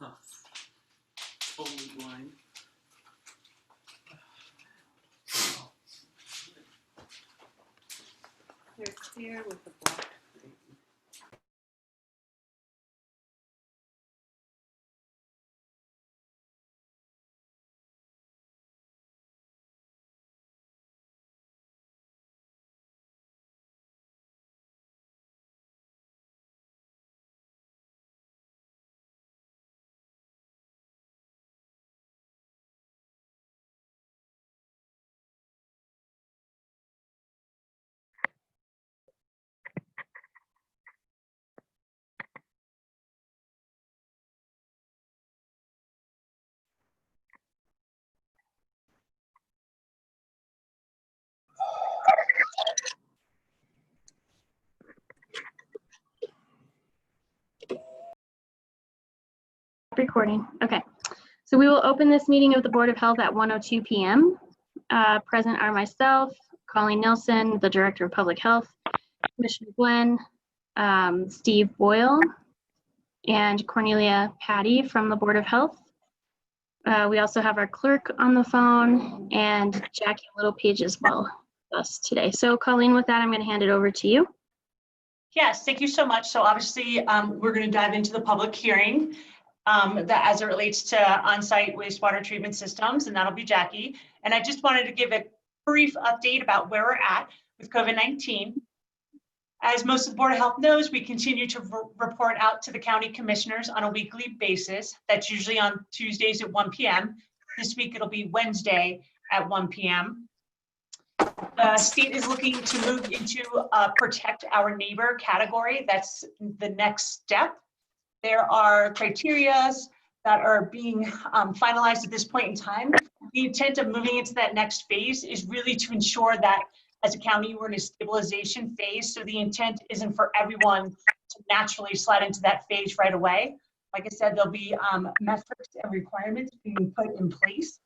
Huh. Totally blind. They're clear with the black. Recording. Okay. So we will open this meeting of the Board of Health at 1:02 p.m. Present are myself, Colleen Nelson, the Director of Public Health, Commissioner Glenn, Steve Boyle, and Cornelia Patty from the Board of Health. We also have our clerk on the phone and Jackie Littlepage as well with us today. So Colleen, with that, I'm going to hand it over to you. Yes, thank you so much. So obviously, we're going to dive into the public hearing that as it relates to on-site wastewater treatment systems, and that'll be Jackie. And I just wanted to give a brief update about where we're at with COVID-19. As most of the Board of Health knows, we continue to report out to the county commissioners on a weekly basis. That's usually on Tuesdays at 1 p.m. This week, it'll be Wednesday at 1 p.m. The state is looking to move into a protect our neighbor category. That's the next step. There are criteria that are being finalized at this point in time. The intent of moving into that next phase is really to ensure that as a county, we're in a stabilization phase. So the intent isn't for everyone to naturally slide into that phase right away. Like I said, there'll be metrics and requirements being put in place.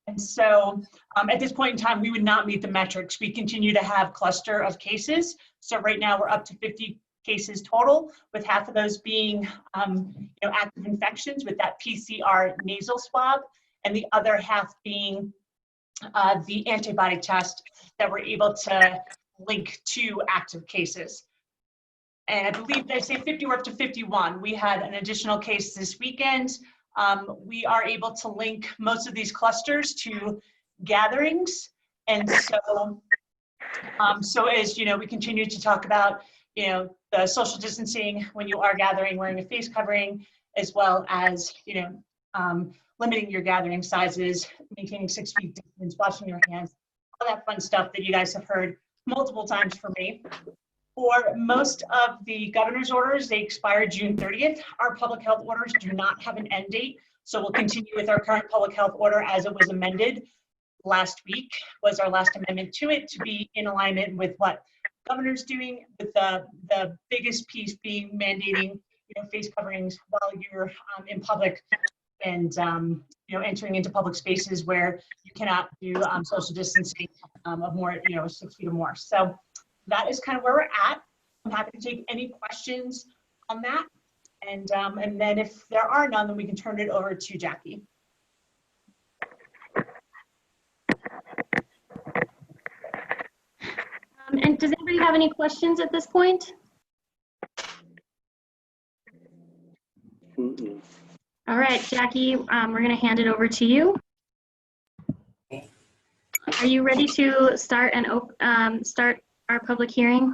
And so at this point in time, we would not meet the metrics. We continue to have cluster of cases. So right now we're up to 50 cases total, with half of those being active infections with that PCR nasal swab, and the other half being the antibody test that we're able to link to active cases. And I believe they say 50, we're up to 51. We had an additional case this weekend. We are able to link most of these clusters to gatherings. And so, as you know, we continue to talk about, the social distancing when you are gathering, wearing a face covering, as well as, limiting your gathering sizes, maintaining 6 feet distance, washing your hands, all that fun stuff that you guys have heard multiple times from me. For most of the governor's orders, they expire June 30th. Our public health orders do not have an end date. So we'll continue with our current public health order as it was amended last week, was our last amendment to it, to be in alignment with what the governor's doing, with the biggest piece being mandating face coverings while you're in public and entering into public spaces where you cannot do social distancing of more 6 feet or more. So that is kind of where we're at. I'm happy to take any questions on that. And then if there are none, then we can turn it over to Jackie. And does anybody have any questions at this point? All right, Jackie, we're going to hand it over to you. Are you ready to start start our public hearing?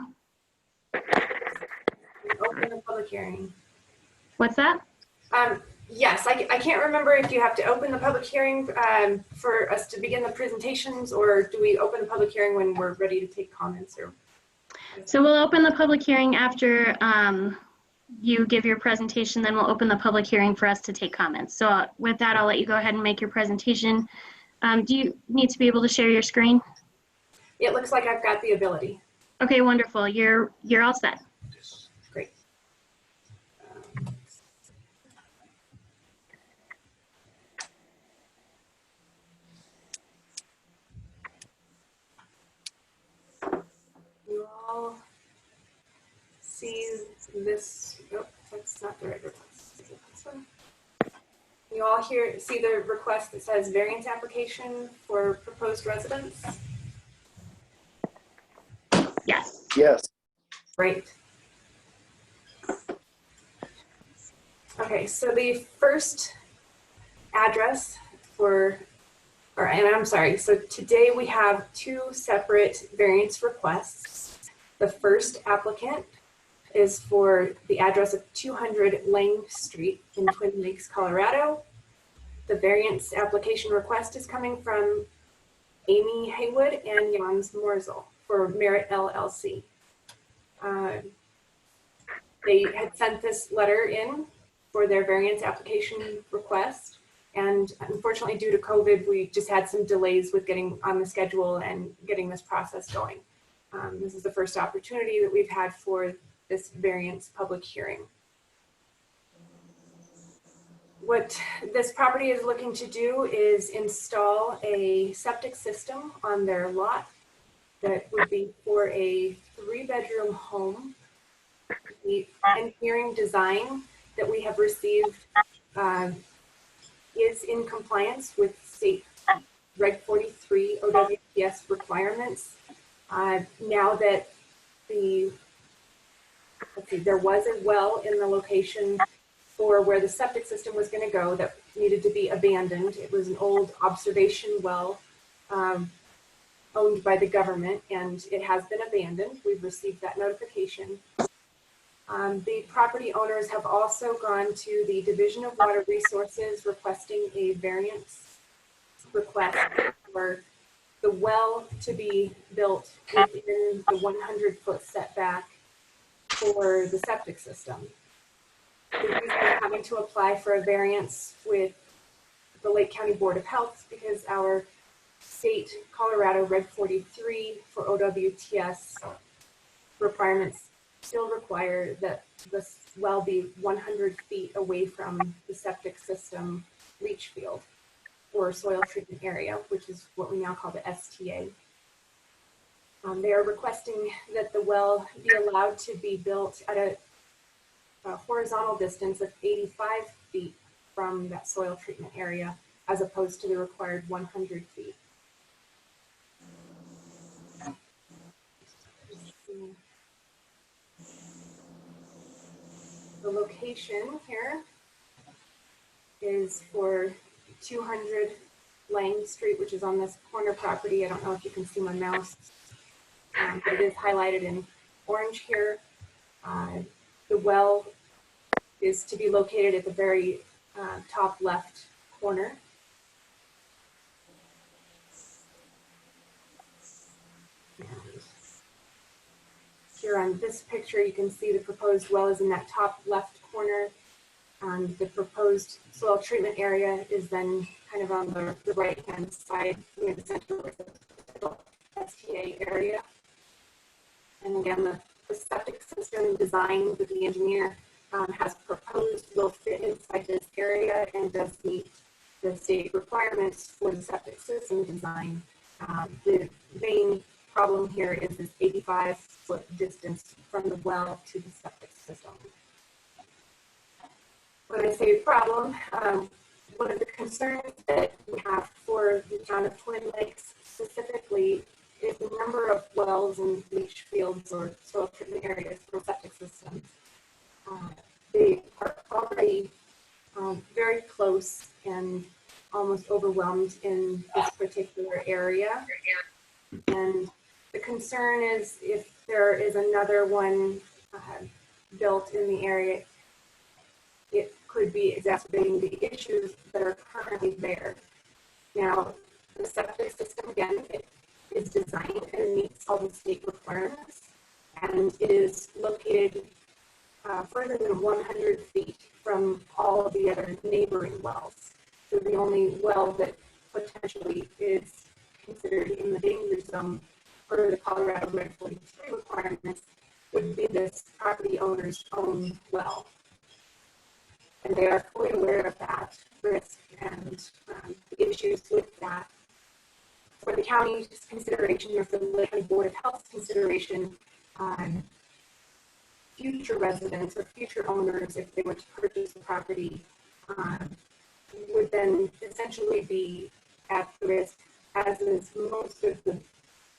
Open the public hearing. What's that? Yes, I can't remember if you have to open the public hearing for us to begin the presentations, or do we open the public hearing when we're ready to take comments? Or so we'll open the public hearing after you give your presentation, then we'll open the public hearing for us to take comments. So with that, I'll let you go ahead and make your presentation. Do you need to be able to share your screen? it looks like I've got the ability. Okay, wonderful. You're all set. Great. You all see this? Nope, that's not the right one. Is it this one? You all here see the request that says variance application for proposed residence? Yes. Yes. Right. Okay, so the first address and I'm sorry, so today we have two separate variance requests. The first applicant is for the address of 200 Lang Street in Twin Lakes, Colorado. The variance application request is coming from Amy Haywood and Jans Morzel for Merit LLC. They had sent this letter in for their variance application request. And unfortunately, due to COVID, we just had some delays with getting on the schedule and getting this process going. This is the first opportunity that we've had for this variance public hearing. What this property is looking to do is install a septic system on their lot that would be for a 3-bedroom home. The engineering design that we have received is in compliance with state Reg 43 OWPS requirements. Now that there was a well in the location for where the septic system was going to go that needed to be abandoned. It was an old observation well owned by the government, and it has been abandoned. We've received that notification. The property owners have also gone to the Division of Water Resources requesting a variance request for the well to be built within the 100-foot setback for the septic system. The reason we're having to apply for a variance with the Lake County Board of Health because our state Colorado Reg 43 for OWTS requirements still require that this well be 100 feet away from the septic system leach field or soil treatment area, which is what we now call the STA. They are requesting that the well be allowed to be built at a horizontal distance of 85 feet from that soil treatment area, as opposed to the required 100 feet. The location here is for 200 Lang Street, which is on this corner property. I don't know if you can see my mouse, but it is highlighted in orange here. The well is to be located at the very top left corner. And here on this picture, you can see the proposed well is in that top left corner. The proposed soil treatment area is then kind of on the right-hand side near the center of the STA area. And again, the septic system design that the engineer has proposed will fit inside this area and does meet the state requirements for the septic system design. The main problem here is this 85-foot distance from the well to the septic system. When I say problem, one of the concerns that we have for the town of Twin Lakes specifically is the number of wells and leach fields or soil treatment areas for septic systems. They are already very close and almost overwhelmed in this particular area. And the concern is if there is another one built in the area, it could be exacerbating the issues that are currently there. Now, the septic system, again, it is designed and meets all the state requirements, and it is located further than 100 feet from all of the other neighboring wells. So the only well that potentially is considered in the danger zone for the Colorado Reg 43 requirements would be this property owner's own well. And they are fully aware of that risk and the issues with that. For the county's consideration, or for the Lake County Board of Health's consideration, future residents or future owners, if they were to purchase the property, would then essentially be at risk, as is most of the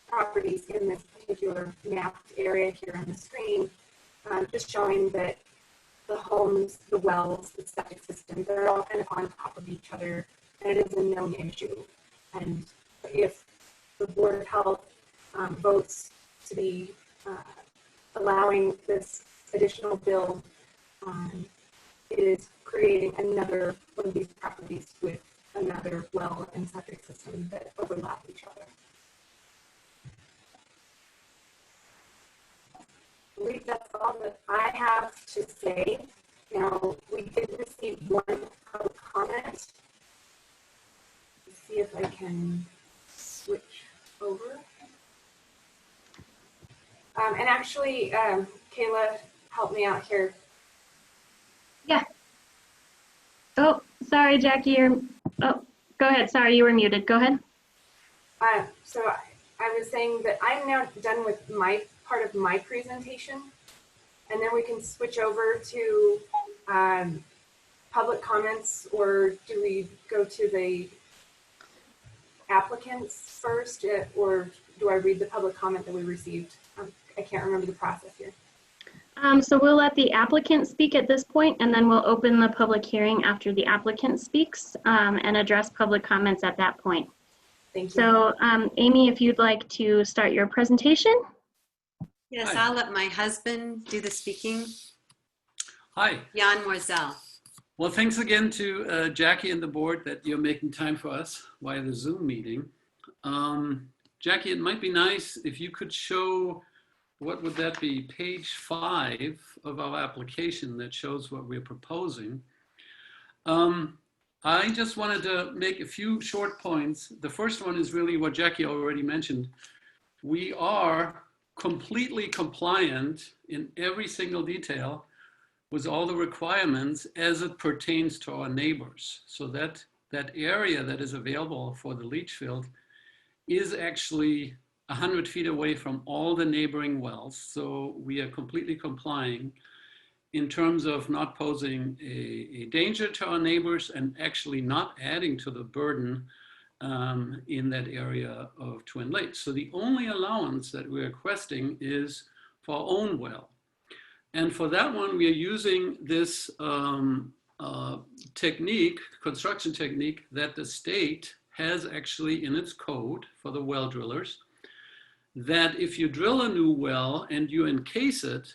properties in this particular mapped area here on the screen, just showing that the homes, the wells, the septic system, they're all kind of on top of each other, and it is a known issue. And if the Board of Health votes to be allowing this additional build, it is creating another one of these properties with another well and septic system that overlap each other. I believe that's all that I have to say. Now, we did receive one public comment. Let's see if I can switch over. And actually, Kayla, help me out here. Yeah. Oh, sorry, Jackie. Oh, go ahead. Sorry, you were muted. Go ahead. So I was saying that I'm now done with my part of my presentation, and then we can switch over to public comments, or do we go to the applicants first, or do I read the public comment that we received? I can't remember the process here. So we'll let the applicant speak at this point, and then we'll open the public hearing after the applicant speaks and address public comments at that point. Thank you. So Amy, if you'd like to start your presentation. Yes, Hi. I'll let my husband do the speaking. Hi. Jan Morzell. Well, thanks again to Jackie and the board that you're making time for us via the Zoom meeting. Jackie, it might be nice if you could show, what would that be, page 5 of our application that shows what we're proposing. I just wanted to make a few short points. The first one is really what Jackie already mentioned. We are completely compliant in every single detail with all the requirements as it pertains to our neighbors. So that area that is available for the leach field is actually 100 feet away from all the neighboring wells. So we are completely complying in terms of not posing a danger to our neighbors and actually not adding to the burden in that area of Twin Lakes. So the only allowance that we're requesting is for our own well. And for that one, we are using this technique, construction technique, that the state has actually in its code for the well drillers, that if you drill a new well and you encase it,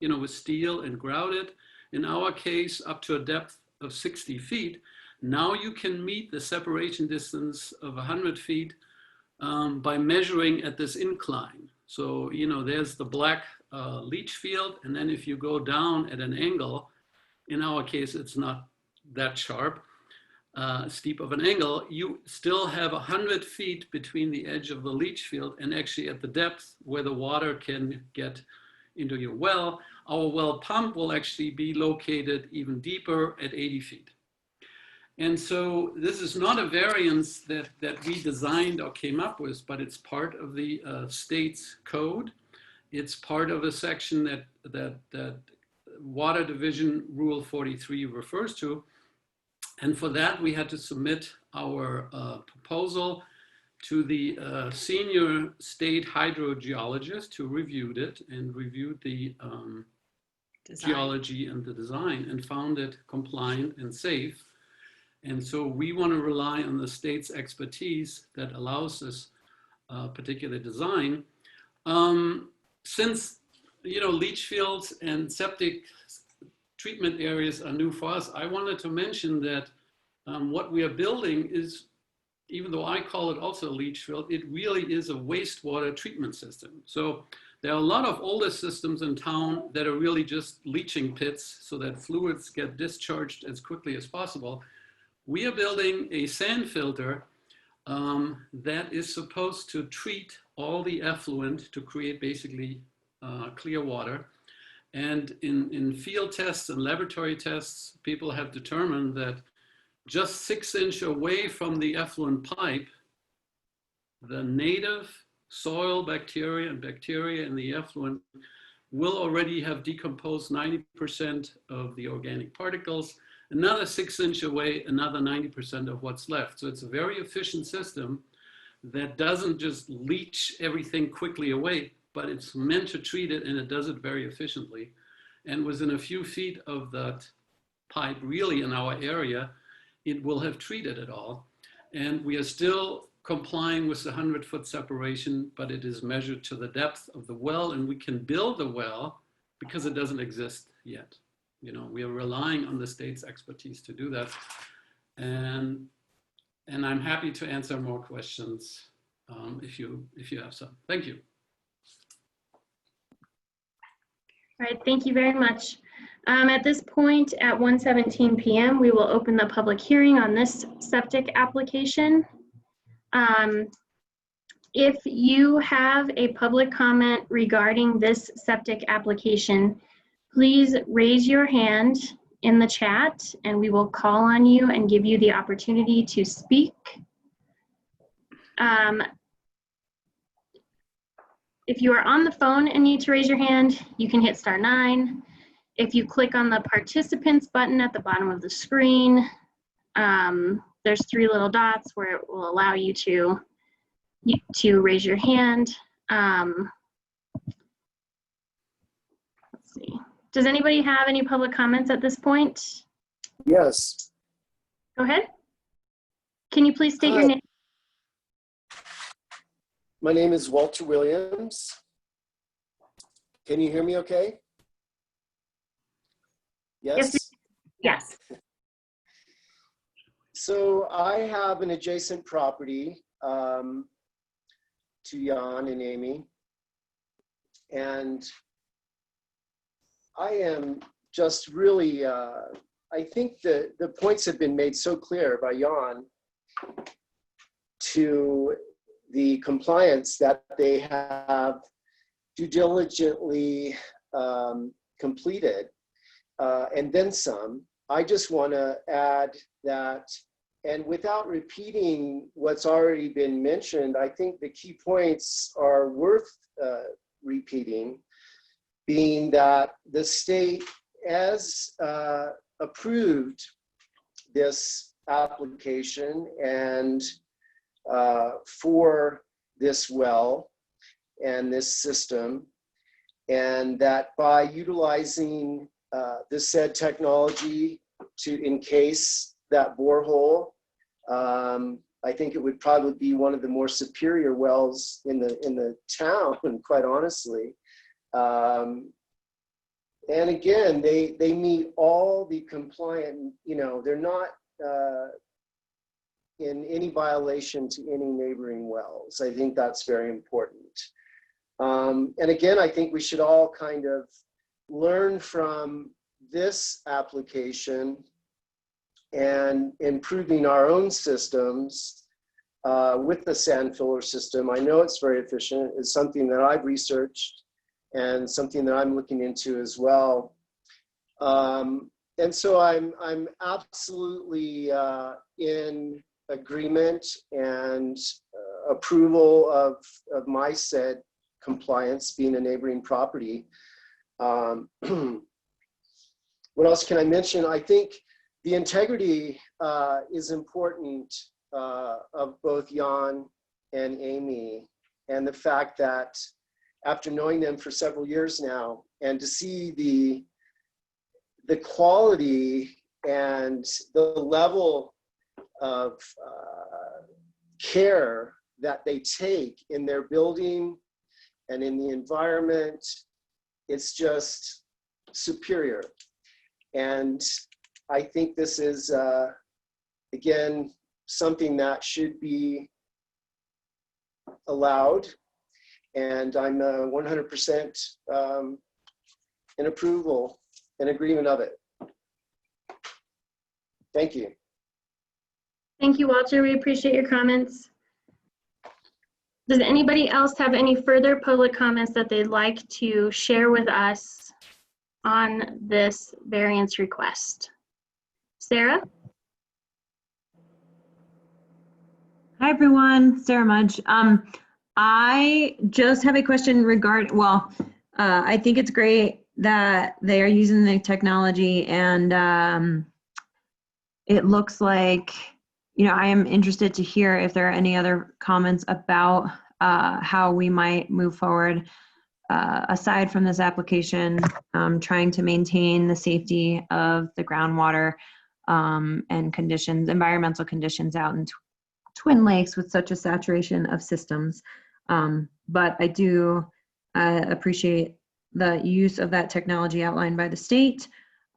you know, with steel and grout it, in our case, up to a depth of 60 feet, now you can meet the separation distance of 100 feet by measuring at this incline. So, you know, there's the black leach field, and then if you go down at an angle, in our case, it's not that sharp, steep of an angle, you still have 100 feet between the edge of the leach field and actually at the depth where the water can get into your well. Our well pump will actually be located even deeper at 80 feet. And so this is not a variance that we designed or came up with, but it's part of the state's code. It's part of a section that Water Division Rule 43 refers to. And for that, we had to submit our proposal to the senior state hydrogeologist who reviewed it and reviewed the geology and the design and found it compliant and safe. And so we want to rely on the state's expertise that allows this particular design. Since, you know, leach fields and septic treatment areas are new for us, I wanted to mention that what we are building is, even though I call it also a leach field, it really is a wastewater treatment system. So there are a lot of older systems in town that are really just leaching pits so that fluids get discharged as quickly as possible. We are building a sand filter that is supposed to treat all the effluent to create basically clear water. And in field tests and laboratory tests, people have determined that just 6 inches away from the effluent pipe, the native soil bacteria and bacteria in the effluent will already have decomposed 90% of the organic particles. another 6-inch away, another 90% of what's left. So it's a very efficient system that doesn't just leach everything quickly away, but it's meant to treat it, and it does it very efficiently. And within a few feet of that pipe, really in our area, it will have treated it all. And we are still complying with the 100-foot separation, but it is measured to the depth of the well, and we can build the well because it doesn't exist yet. You know, we are relying on the state's expertise to do that. And I'm happy to answer more questions if you have some. Thank you. All right, thank you very much. At this point, at 1:17 p.m., we will open the public hearing on this septic application. If you have a public comment regarding this septic application, please raise your hand in the chat and we will call on you and give you the opportunity to speak. If you are on the phone and need to raise your hand, you can hit *9. If you click on the participants button at the bottom of the screen, there's 3 little dots where it will allow you to raise your hand. Let's see. Does anybody have any public comments at this point? Yes. Go ahead. Can you please state your name? My name is Walter Williams. Can you hear me okay? Yes? Yes. So I have an adjacent property to Jan and Amy. And I am just really, I think the points have been made so clear by Jan to the compliance that they have due diligently completed, and then some. I just want to add that, and without repeating what's already been mentioned, I think the key points are worth repeating, being that the state has approved this application and for this well and this system, and that by utilizing the said technology to encase that borehole, I think it would probably be one of the more superior wells in the town, quite honestly. And again, they meet all the compliant, you know, they're not in any violation to any neighboring wells. I think that's very important. And again, I think we should all kind of learn from this application and improving our own systems with the sand filler system. I know it's very efficient. It's something that I've researched and something that I'm looking into as well. And so I'm absolutely in agreement and approval of my said compliance being a neighboring property. What else can I mention? I think the integrity is important of both Jan and Amy, and the fact that after knowing them for several years now, and to see the quality and the level of care that they take in their building and in the environment, it's just superior. And I think this is, again, something that should be allowed. And I'm 100% in approval and agreement of it. Thank you. Thank you, Walter. We appreciate your comments. Does anybody else have any further public comments that they'd like to share with us on this variance request? Sarah? Hi, everyone. Sarah Mudge. I just have a question regarding, I think it's great that they are using the technology and it looks like, I am interested to hear if there are any other comments about how we might move forward aside from this application, trying to maintain the safety of the groundwater and conditions, environmental conditions out in Twin Lakes with such a saturation of systems. But I do appreciate the use of that technology outlined by the state.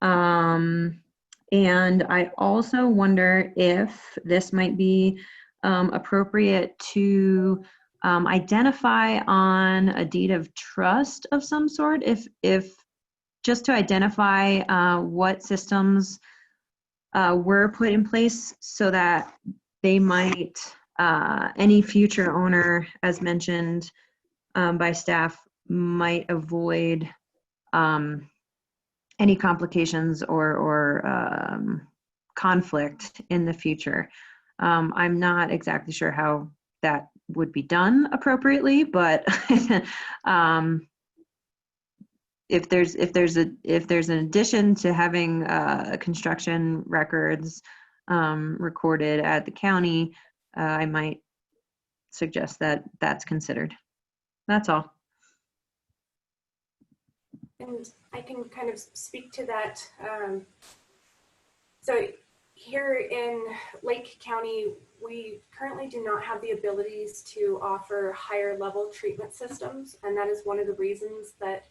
And I also wonder if this might be appropriate to identify on a deed of trust of some sort, if just to identify what systems were put in place so that they might, any future owner, as mentioned by staff, might avoid any complications or conflict in the future. I'm not exactly sure how that would be done appropriately, but if there's an addition to having construction records recorded at the county, I might suggest that that's considered. That's all. And I can kind of speak to that. So here in Lake County, we currently do not have the abilities to offer higher level treatment systems. And that is one of the reasons that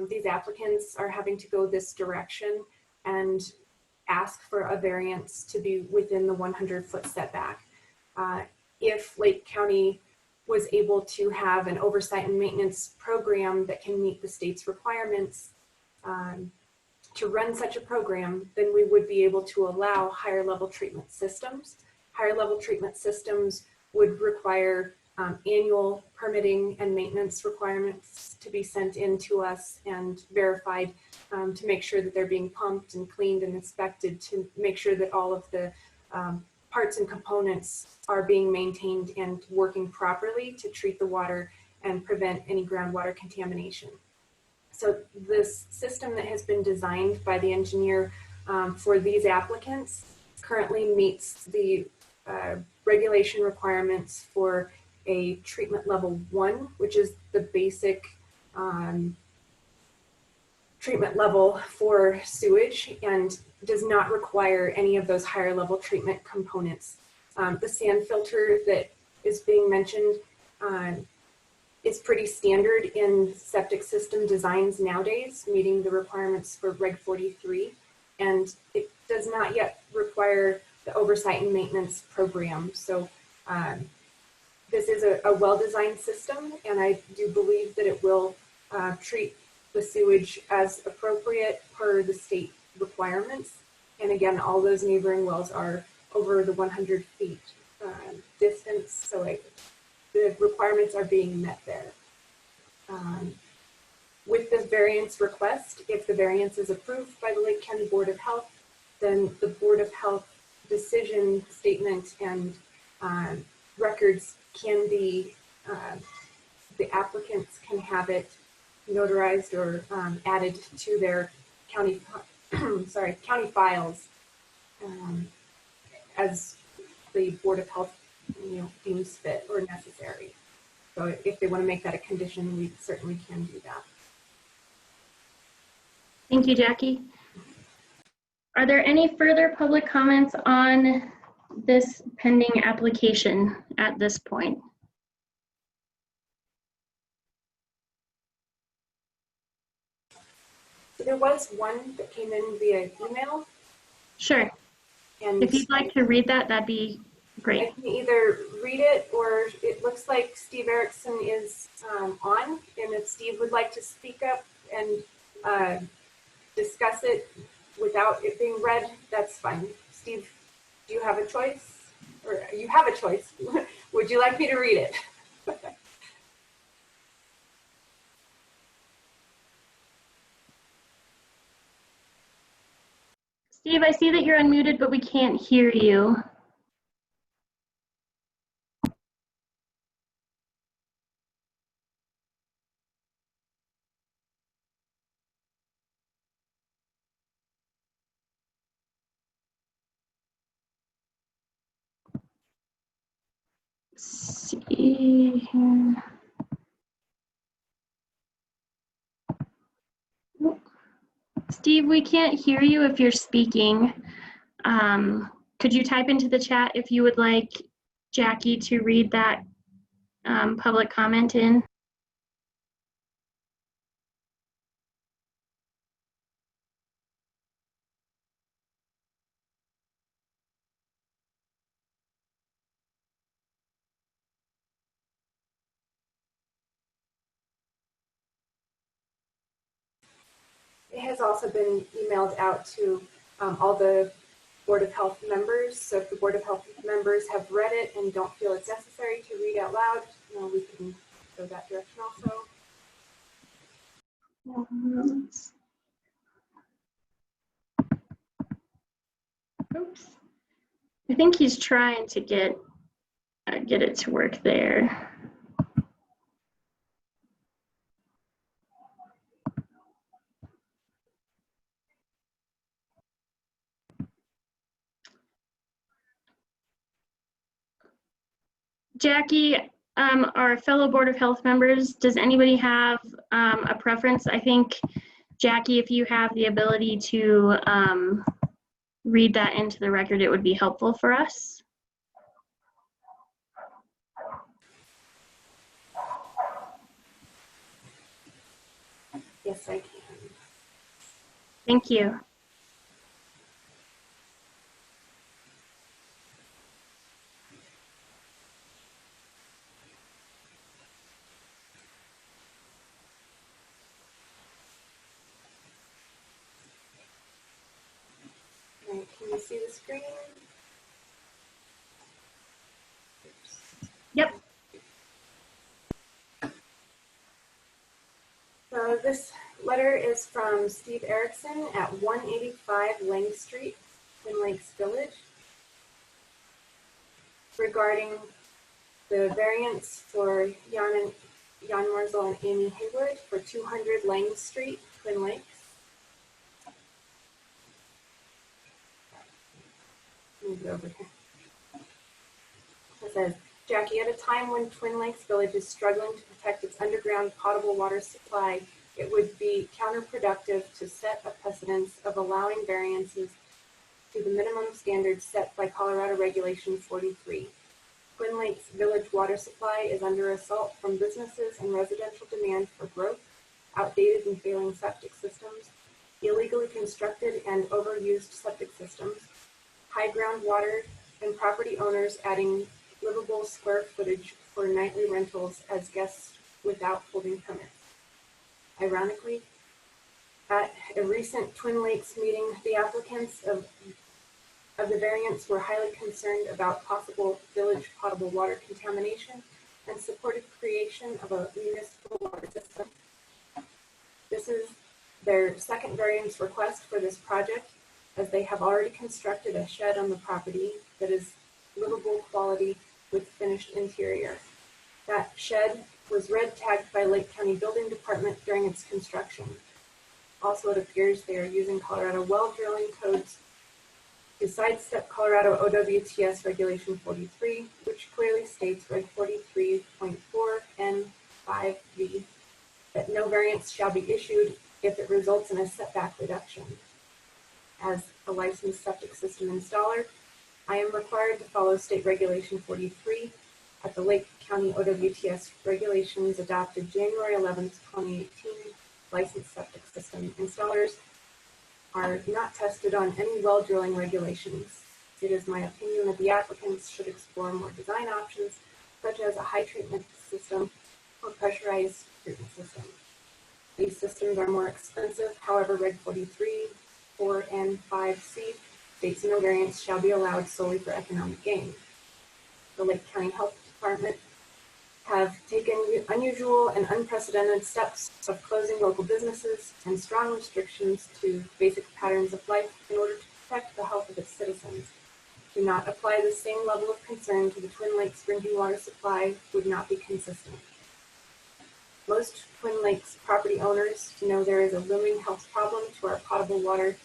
these applicants are having to go this direction and ask for a variance to be within the 100-foot setback. If Lake County was able to have an oversight and maintenance program that can meet the state's requirements to run such a program, then we would be able to allow higher level treatment systems. Higher level treatment systems would require annual permitting and maintenance requirements to be sent in to us and verified to make sure that they're being pumped and cleaned and inspected, to make sure that all of the parts and components are being maintained and working properly to treat the water and prevent any groundwater contamination. So this system that has been designed by the engineer for these applicants currently meets the regulation requirements for a treatment level 1, which is the basic treatment level for sewage, and does not require any of those higher level treatment components. The sand filter that is being mentioned is pretty standard in septic system designs nowadays, meeting the requirements for Reg 43, and it does not yet require the oversight and maintenance program. So this is a well-designed system, and I do believe that it will treat the sewage as appropriate per the state requirements. And again, all those neighboring wells are over the 100 feet distance, so the requirements are being met there. With this variance request, if the variance is approved by the Lake County Board of Health, then the Board of Health decision statement and records can be, the applicants can have it notarized or added to their county, county files as the Board of Health, deems fit or necessary. So if they want to make that a condition, we certainly can do that. Thank you, Jackie. Are there any further public comments on this pending application at this point? So there was one that came in via email. Sure. And If you'd like to read that, that'd be I great. can either read it, or it looks like Steve Erickson is on, and if Steve would like to speak up and discuss it without it being read, that's fine. Steve, do you have a choice? Or you have a choice. Would you like me to read it? Steve, I see that you're unmuted, but we can't hear you. see here. Steve, we can't hear you if you're speaking. Could you type into the chat if you would like Jackie to read that public comment in? It has also been emailed out to all the Board of Health members. So if the Board of Health members have read it and don't feel it's necessary to read out loud, we can go that direction also. Oops. I think he's trying to get it to work there. Jackie, our fellow Board of Health members, does anybody have a preference? I think, Jackie, if you have the ability to read that into the record, it would be helpful for us. Yes, I can. Thank you. All right, can you see the screen? Yep. So this letter is from Steve Erickson at 185 Lang Street in Lakes Village regarding the variance for Jan Marzel and Amy Haywood for 200 Lang Street, Twin Lakes. Move it over here. It says, Jackie, at a time when Twin Lakes Village is struggling to protect its underground potable water supply, it would be counterproductive to set a precedence of allowing variances to the minimum standards set by Colorado Regulation 43. Twin Lakes Village water supply is under assault from businesses and residential demand for growth, outdated and failing septic systems, illegally constructed and overused septic systems, high groundwater, and property owners adding livable square footage for nightly rentals as guests without holding permits. Ironically, at a recent Twin Lakes meeting, the applicants of the variance were highly concerned about possible village potable water contamination and supported creation of a municipal water system. This is their second variance request for this project, as they have already constructed a shed on the property that is livable quality with finished interior. That shed was red tagged by Lake County Building Department during its construction. Also, it appears they are using Colorado well drilling codes to sidestep Colorado OWTS Regulation 43, which clearly states Reg 43.4 N5V that no variance shall be issued if it results in a setback reduction. As a licensed septic system installer, I am required to follow State Regulation 43 at the Lake County OWTS regulations adopted January 11th, 2018. Licensed septic system installers are not tested on any well drilling regulations. It is my opinion that the applicants should explore more design options, such as a high treatment system or pressurized treatment system. These systems are more expensive. However, Reg 43, 4, and 5C states no variance shall be allowed solely for economic gain. The Lake County Health Department have taken unusual and unprecedented steps of closing local businesses and strong restrictions to basic patterns of life in order to protect the health of its citizens. Do not apply the same level of concern to the Twin Lakes drinking water supply would not be consistent. Most Twin Lakes property owners know there is a looming health problem to our potable water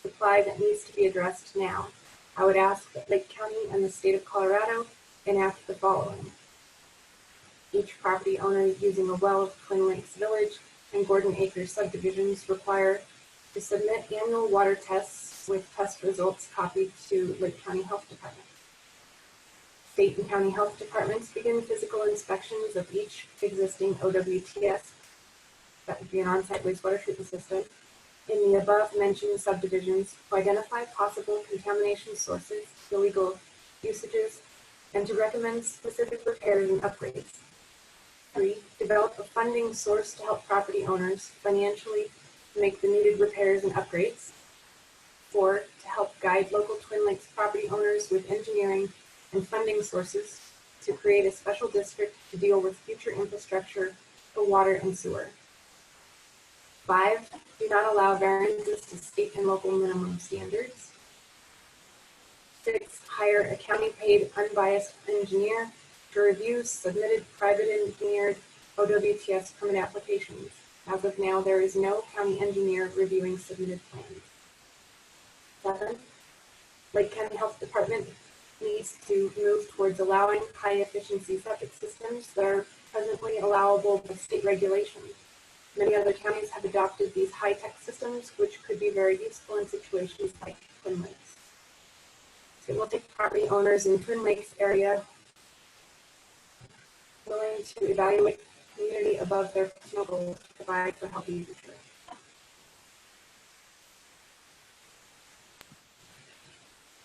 supply that needs to be addressed now. I would ask that Lake County and the state of Colorado enact the following. Each property owner using a well of Twin Lakes Village and Gordon Acres subdivisions require to submit annual water tests with test results copied to Lake County Health Department. State and county health departments begin physical inspections of each existing OWTS, that would be an on-site wastewater treatment system, in the above mentioned subdivisions to identify possible contamination sources, illegal usages, and to recommend specific repairs and upgrades. 3, develop a funding source to help property owners financially make the needed repairs and upgrades. 4, to help guide local Twin Lakes property owners with engineering and funding sources to create a special district to deal with future infrastructure for water and sewer. 5, do not allow variances to state and local minimum standards. 6, hire a county-paid unbiased engineer to review submitted private engineered OWTS permit applications. As of now, there is no county engineer reviewing submitted plans. 7, Lake County Health Department needs to move towards allowing high-efficiency septic systems that are presently allowable by state regulations. Many other counties have adopted these high-tech systems, which could be very useful in situations like Twin Lakes. So it will take property owners in Twin Lakes area willing to evaluate community above their personal goals to provide for healthy future.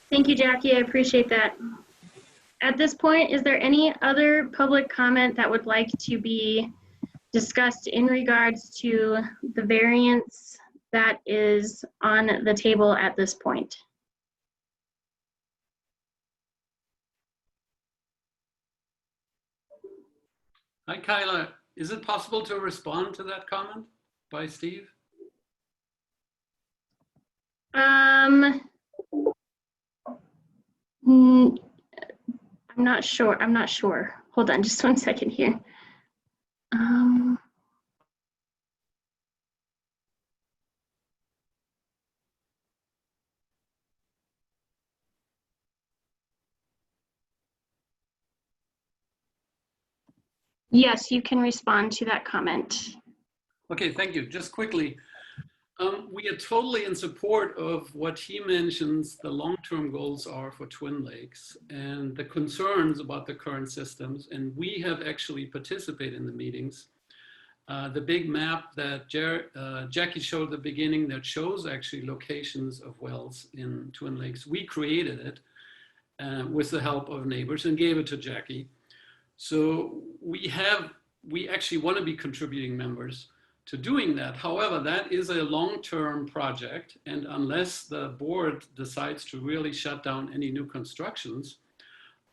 Thank you, Jackie. I appreciate that. At this point, is there any other public comment that would like to be discussed in regards to the variance that is on the table at this point? Hi, Kyla. Is it possible to respond to that comment by Steve? I'm not sure. Hold on just 1 second here. Yes, you can respond to that comment. Okay, thank you. Just quickly, we are totally in support of what he mentions the long-term goals are for Twin Lakes and the concerns about the current systems. And we have actually participated in the meetings. The big map that Jackie showed at the beginning that shows actually locations of wells in Twin Lakes, we created it with the help of neighbors and gave it to Jackie. So we actually want to be contributing members to doing that. However, that is a long-term project, and unless the board decides to really shut down any new constructions,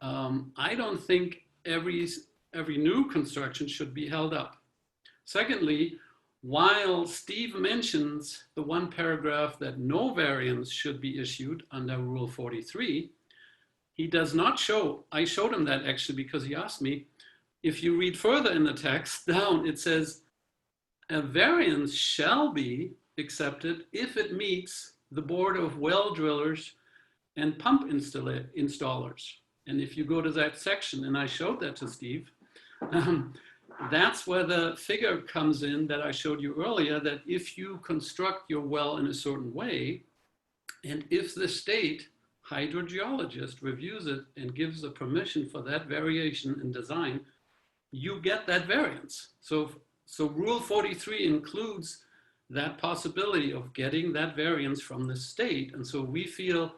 I don't think every new construction should be held up. Secondly, while Steve mentions the one paragraph that no variance should be issued under Rule 43, he does not show, I showed him that actually because he asked me, if you read further in the text down, it says, a variance shall be accepted if it meets the Board of Well Drillers and Pump Installers. And if you go to that section, and I showed that to Steve, that's where the figure comes in that I showed you earlier, that if you construct your well in a certain way, and if the state hydrogeologist reviews it and gives the permission for that variation in design, you get that variance. So Rule 43 includes that possibility of getting that variance from the state. And so we feel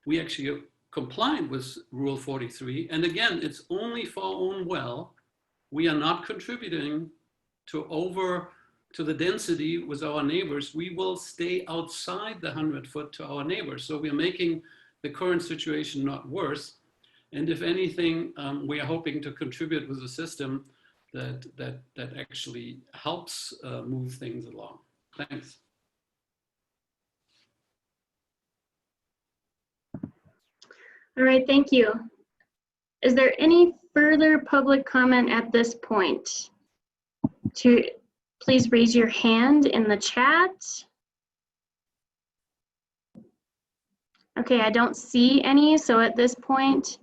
we actually complied with Rule 43. And again, it's only for our own well. We are not contributing to the density with our neighbors. We will stay outside the 100-foot to our neighbors. So we're making the current situation not worse. And if anything, we are hoping to contribute with a system that actually helps move things along. Thanks. All right, thank you. Is there any further public comment at this point? Please raise your hand in the chat. Okay, I don't see any, so at this point,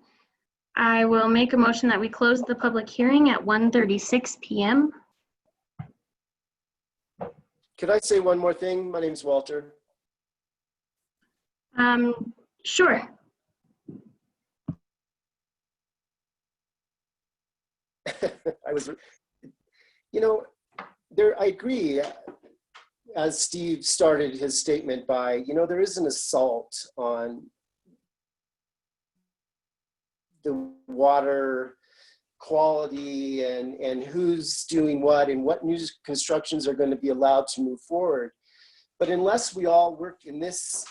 I will make a motion that we close the public hearing at 1:36 p.m. Could I say one more thing? My name's Walter. Sure. I was, I agree, as Steve started his statement by, there is an assault on the water quality and who's doing what and what new constructions are going to be allowed to move forward. But unless we all work in this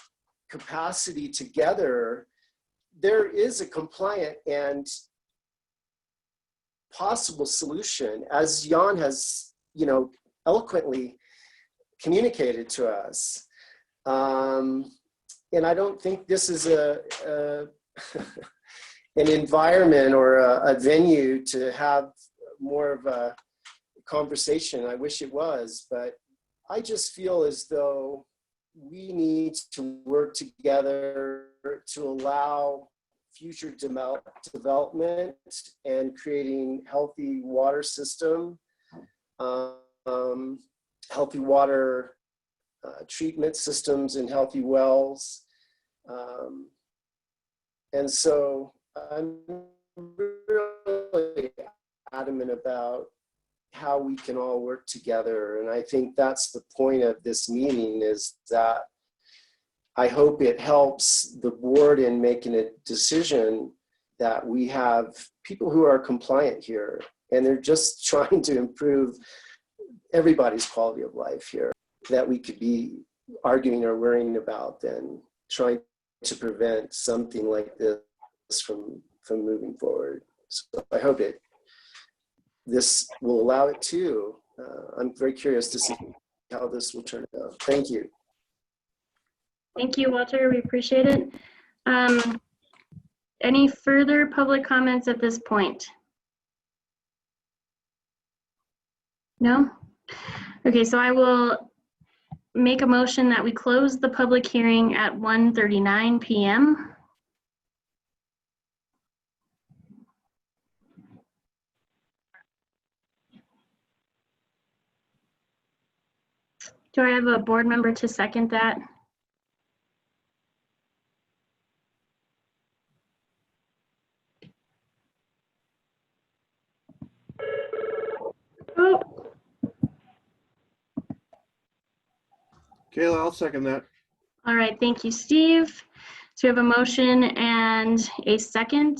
capacity together, there is a compliant and possible solution, as Jan has, eloquently communicated to us. And I don't think this is an environment or a venue to have more of a conversation. I wish it was, but I just feel as though we need to work together to allow future development and creating healthy water system, healthy water treatment systems and healthy wells. And so I'm really adamant about how we can all work together. And I think that's the point of this meeting, is that I hope it helps the board in making a decision that we have people who are compliant here, and they're just trying to improve everybody's quality of life here, that we could be arguing or worrying about than trying to prevent something like this from moving forward. So I hope this will allow it to. I'm very curious to see how this will turn out. Thank you. Thank you, Walter. We appreciate it. Any further public comments at this point? No? Okay, so I will make a motion that we close the public hearing at 1:39 p.m. Do I have a board member to second that? Oh, Kayla, I'll second that. all right, thank you, Steve. So we have a motion and a second.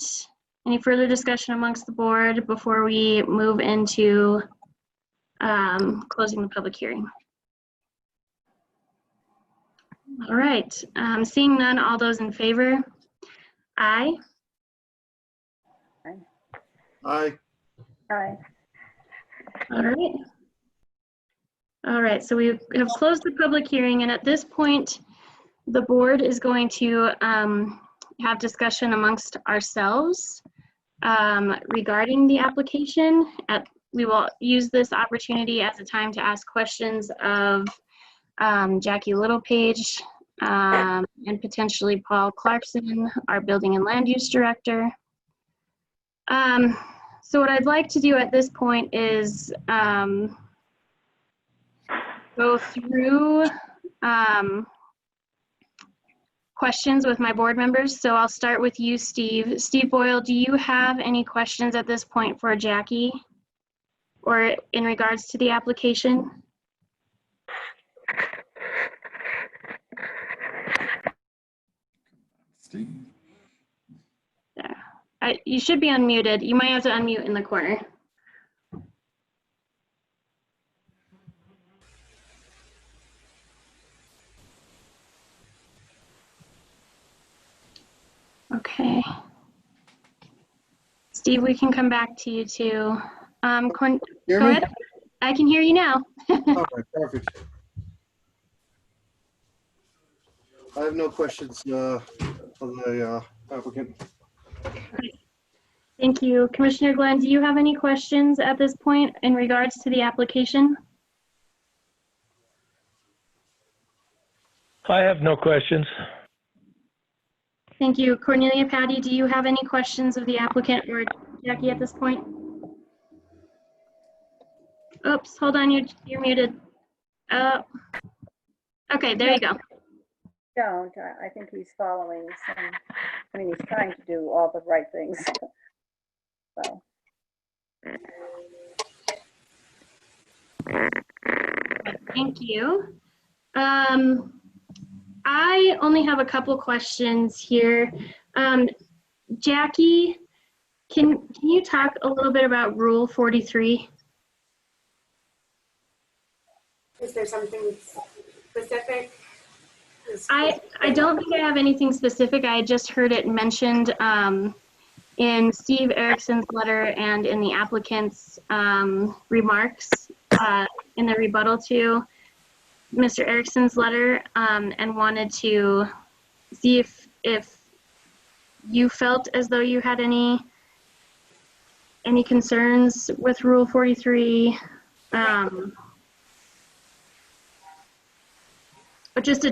Any further discussion amongst the board before we move into closing the public hearing? All right, seeing none, all those in favor? Aye. Aye. All right. All right, so we have closed the public hearing, and at this point, the board is going to have discussion amongst ourselves regarding the application. We will use this opportunity as a time to ask questions of Jackie Littlepage and potentially Paul Clarkson, our Building and Land Use Director. So what I'd like to do at this point is go through questions with my board members. So I'll start with you, Steve. Steve Boyle, do you have any questions at this point for Jackie or in regards to the application? Steve? There. You should be unmuted. You might have to unmute in the corner. Okay. Steve, we can come back to you too. Hear Go me? ahead. I can hear you now. All right, perfect. I have no questions for the applicant. Thank you. Commissioner Glenn, do you have any questions at this point in regards to the application? I have no questions. Thank you. Cornelia, Patty, do you have any questions of the applicant or Jackie at this point? Oops, hold on, you're muted. Okay, there you go. Don't. I think he's following some, I mean, he's trying to do all the right things. So, Thank you. I only have a couple questions here. Jackie, can you talk a little bit about Rule 43? Is there something specific? I don't think I have anything specific. I just heard it mentioned in Steve Erickson's letter and in the applicant's remarks in the rebuttal to Mr. Erickson's letter, and wanted to see if you felt as though you had any concerns with Rule 43. But just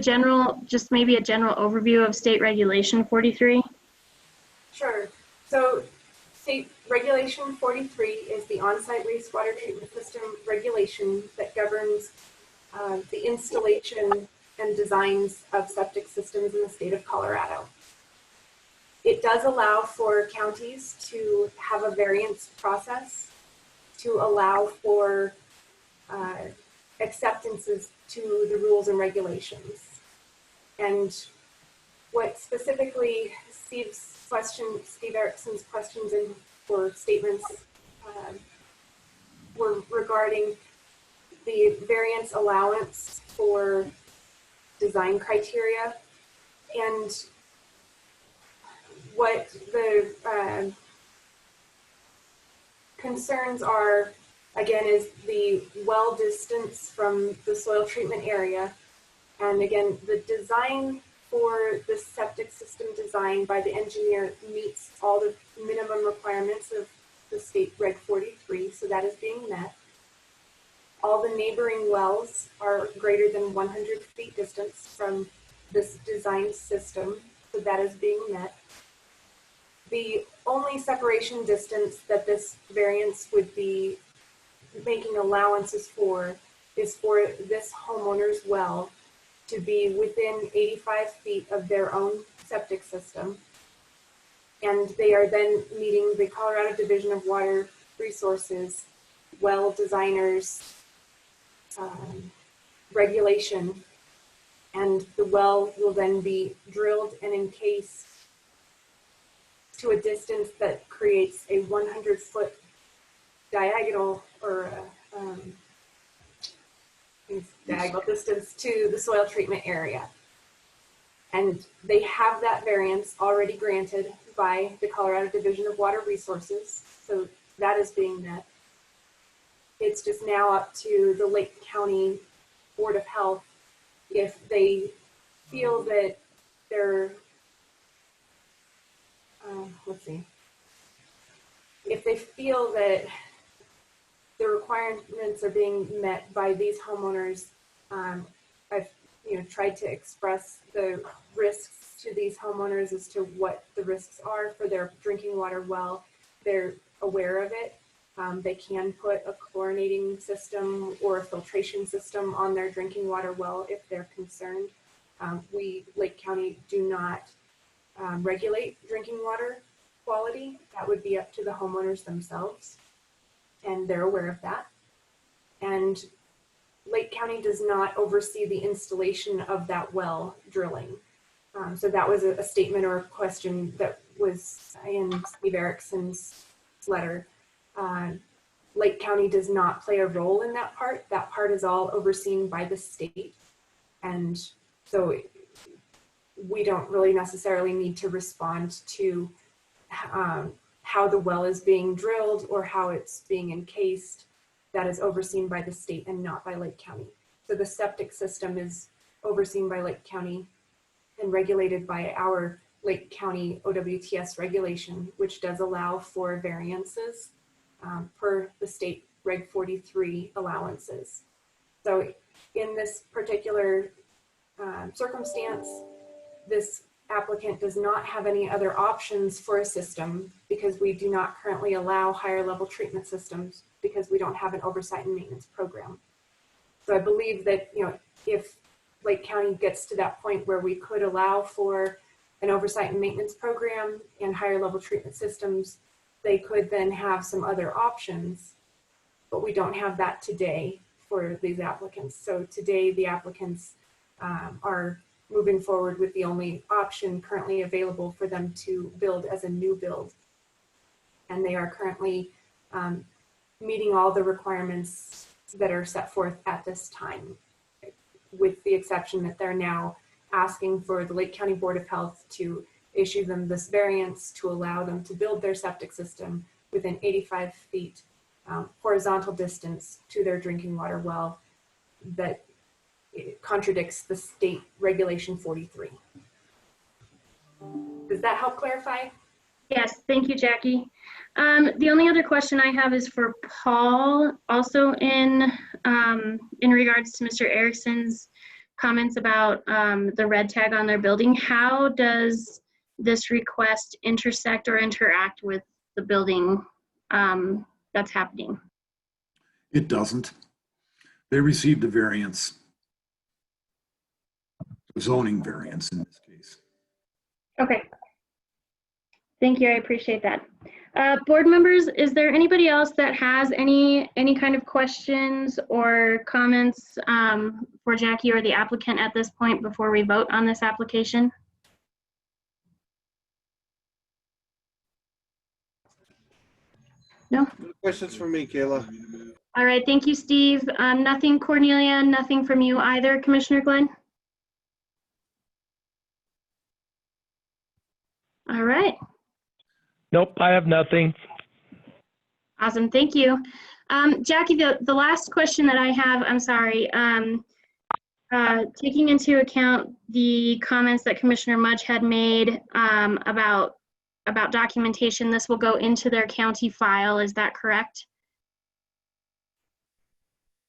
maybe a general overview of state regulation 43. Sure. So state regulation 43 is the on-site wastewater treatment system regulation that governs the installation and designs of septic systems in the state of Colorado. It does allow for counties to have a variance process to allow for acceptances to the rules and regulations. And what specifically Steve Erickson's questions and or statements were regarding the variance allowance for design criteria, and what the concerns are, again, is the well distance from the soil treatment area. And again, the design for the septic system design by the engineer meets all the minimum requirements of the state Reg 43, so that is being met. All the neighboring wells are greater than 100 feet distance from this design system, so that is being met. The only separation distance that this variance would be making allowances for is for this homeowner's well to be within 85 feet of their own septic system. And they are then meeting the Colorado Division of Water Resources well designers regulation, and the well will then be drilled and encased to a distance that creates a 100-foot diagonal or diagonal distance to the soil treatment area. And they have that variance already granted by the Colorado Division of Water Resources, so that is being met. It's just now up to the Lake County Board of Health if they feel that they're, if they feel that the requirements are being met by these homeowners. I've tried to express the risks to these homeowners as to what the risks are for their drinking water well. They're aware of it. They can put a chlorinating system or a filtration system on their drinking water well if they're concerned. We, Lake County, do not regulate drinking water quality. That would be up to the homeowners themselves, and they're aware of that. And Lake County does not oversee the installation of that well drilling. So that was a statement or a question that was in Steve Erickson's letter. Lake County does not play a role in that part. That part is all overseen by the state. And so we don't really necessarily need to respond to how the well is being drilled or how it's being encased. That is overseen by the state and not by Lake County. So the septic system is overseen by Lake County and regulated by our Lake County OWTS regulation, which does allow for variances per the state Reg 43 allowances. So in this particular circumstance, this applicant does not have any other options for a system because we do not currently allow higher level treatment systems because we don't have an oversight and maintenance program. So I believe that, you know, if Lake County gets to that point where we could allow for an oversight and maintenance program and higher level treatment systems, they could then have some other options, but we don't have that today for these applicants. So today the applicants are moving forward with the only option currently available for them to build as a new build. And they are currently meeting all the requirements that are set forth at this time, with the exception that they're now asking for the Lake County Board of Health to issue them this variance to allow them to build their septic system within 85 feet horizontal distance to their drinking water well that contradicts the state regulation 43. Does that help clarify? Yes, thank you, Jackie. The only other question I have is for Paul, also in regards to Mr. Erickson's comments about the red tag on their building. How does this request intersect or interact with the building that's happening? It doesn't. They received a variance, a zoning variance in this case. Okay. Thank you, I appreciate that. Board members, is there anybody else that has any kind of questions or comments for Jackie or the applicant at this point before we vote on this application? No? No questions from me, Kayla. All right, thank you, Steve. Nothing, Cornelia, nothing from you either, Commissioner Glenn? All right. Nope, I have nothing. Awesome, thank you. Jackie, the last question that I have, I'm sorry, taking into account the comments that Commissioner Mudge had made about documentation, this will go into their county file, is that correct?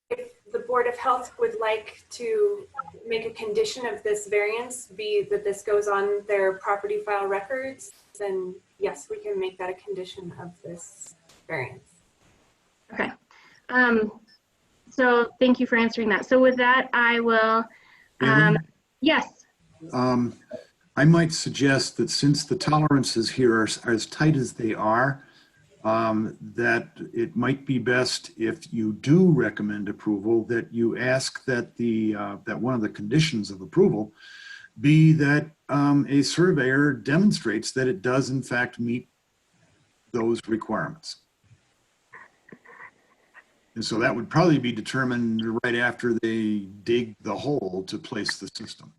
If the Board of Health would like to make a condition of this variance be that this goes on their property file records, then yes, we can make that a condition of this variance. Okay. So thank you for answering that. So with that, I will, yes. I might suggest that since the tolerances here are as tight as they are, that it might be best if you do recommend approval that you ask that that one of the conditions of approval be that a surveyor demonstrates that it does in fact meet those requirements. And so that would probably be determined right after they dig the hole to place the system.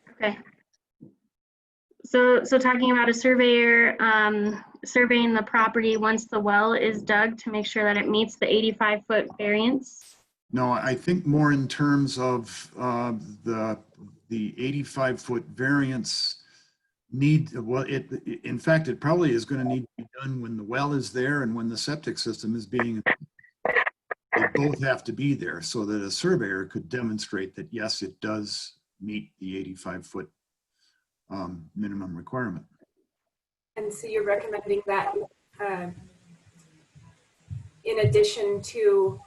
Okay. So talking about a surveyor surveying the property once the well is dug to make sure that it meets the 85-foot variance? No, I think more in terms of the 85-foot variance need, well, in fact, it probably is going to need to be done when the well is there and when the septic system is being, they both have to be there so that a surveyor could demonstrate that, yes, it does meet the 85-foot minimum requirement. And so you're recommending that in addition to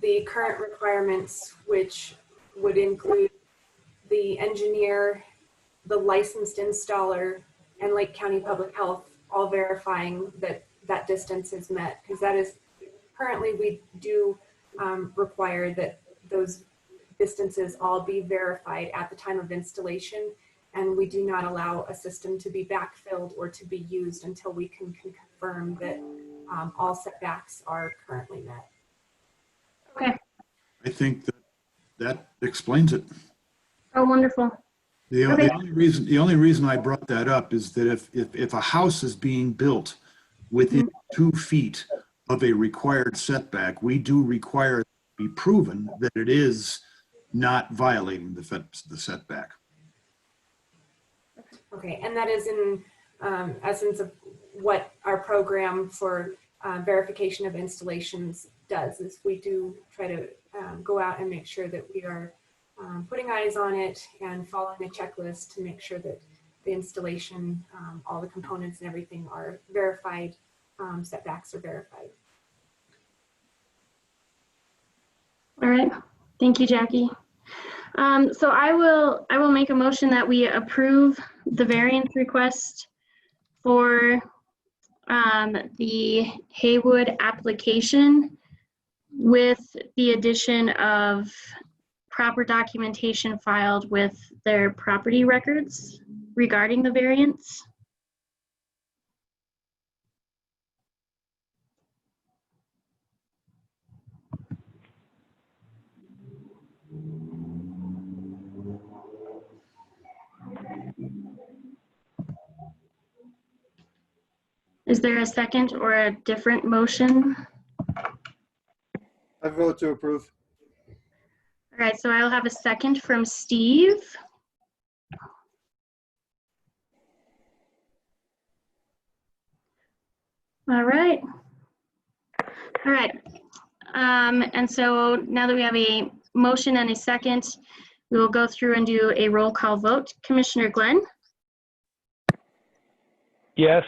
the current requirements, which would include the engineer, the licensed installer, and Lake County Public Health all verifying that that distance is met, because that is currently we do require that those distances all be verified at the time of installation, and we do not allow a system to be backfilled or to be used until we can confirm that all setbacks are currently met. Okay. I think that explains it. Oh, wonderful. The Okay. only reason I brought that up is that if a house is being built within 2 feet of a required setback, we do require it to be proven that it is not violating the setback. Okay, and that is in essence of what our program for verification of installations does, is we do try to go out and make sure that we are putting eyes on it and following a checklist to make sure that the installation, all the components and everything are verified, setbacks are verified. All right, thank you, Jackie. So I will make a motion that we approve the variance request for the Haywood application with the addition of proper documentation filed with their property records regarding the variance. Is there a second or a different motion? I vote to approve. All right, so I'll have a second from Steve. All right. All right. And so now that we have a motion and a second, we will go through and do a roll call vote. Commissioner Glenn? Yes.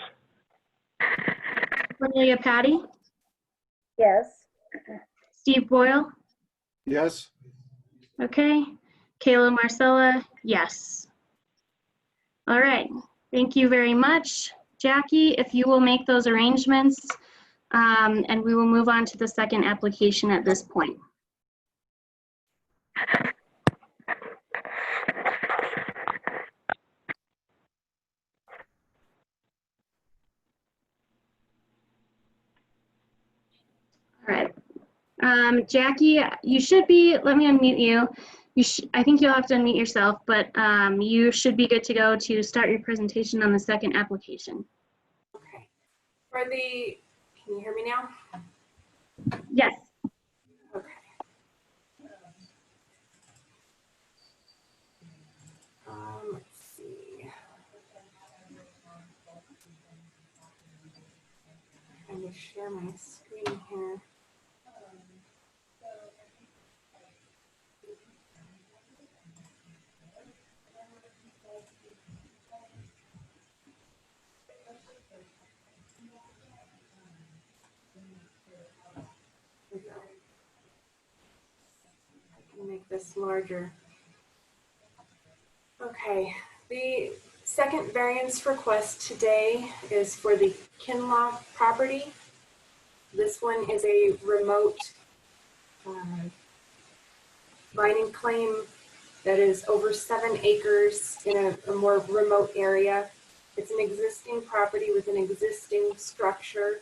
Cornelia Patty? Yes. Steve Boyle? Yes. Okay. Kayla Marcella? Yes. All right. Thank you very much. Jackie, if you will make those arrangements, and we will move on to the second application at this point. All right. Jackie, you should be, let me unmute you. I think you'll have to unmute yourself, but you should be good to go to start your presentation on the second application. Okay. For the, can you hear me now? Yes. Okay. Let's see. I'm going to share my screen here. There we go. I can make this larger. Okay, the second variance request today is for the Kinloch property. This one is a remote mining claim that is over 7 acres in a more remote area. It's an existing property with an existing structure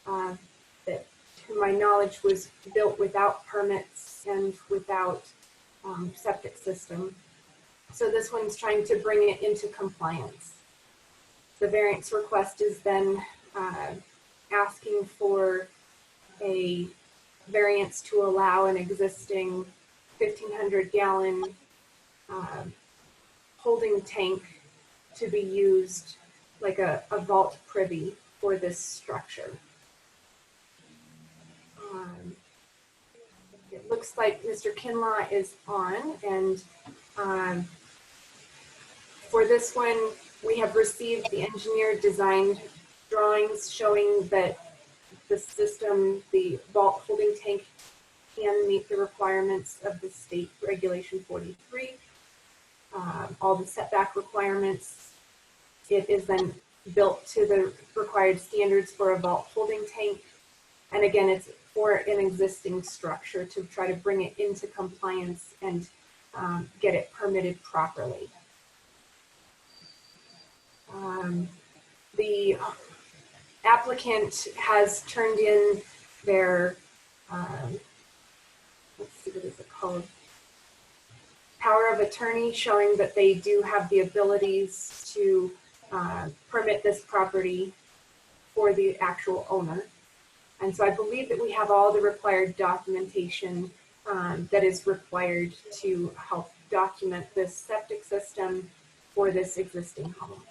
that, to my knowledge, was built without permits and without septic system. So this one's trying to bring it into compliance. The variance request is then asking for a variance to allow an existing 1,500 gallon holding tank to be used like a vault privy for this structure. It looks like Mr. Kinloch is on, and for this one, we have received the engineered design drawings showing that the system, the vault holding tank, can meet the requirements of the state regulation 43, all the setback requirements. It is then built to the required standards for a vault holding tank. And again, it's for an existing structure to try to bring it into compliance and get it permitted properly. The applicant has turned in their, let's see, what is it called? Power of attorney, showing that they do have the abilities to permit this property for the actual owner. And so I believe that we have all the required documentation that is required to help document this septic system for this existing home.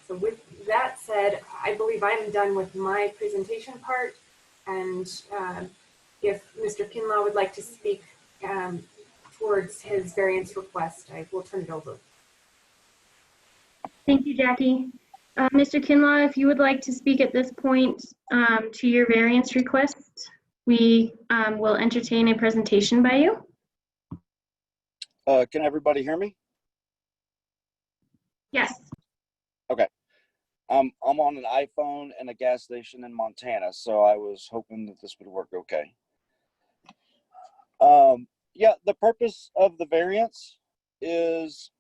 So with that said, I believe I'm done with my presentation part. And if Mr. Kinloch would like to speak towards his variance request, I will turn it over. Thank you, Jackie. Mr. Kinlaw, if you would like to speak at this point to your variance request, we will entertain a presentation by you. Can everybody hear me? Yes. I'm on an iPhone and a gas station in Montana, so I was hoping that this would work okay. Yeah, the purpose of the variance is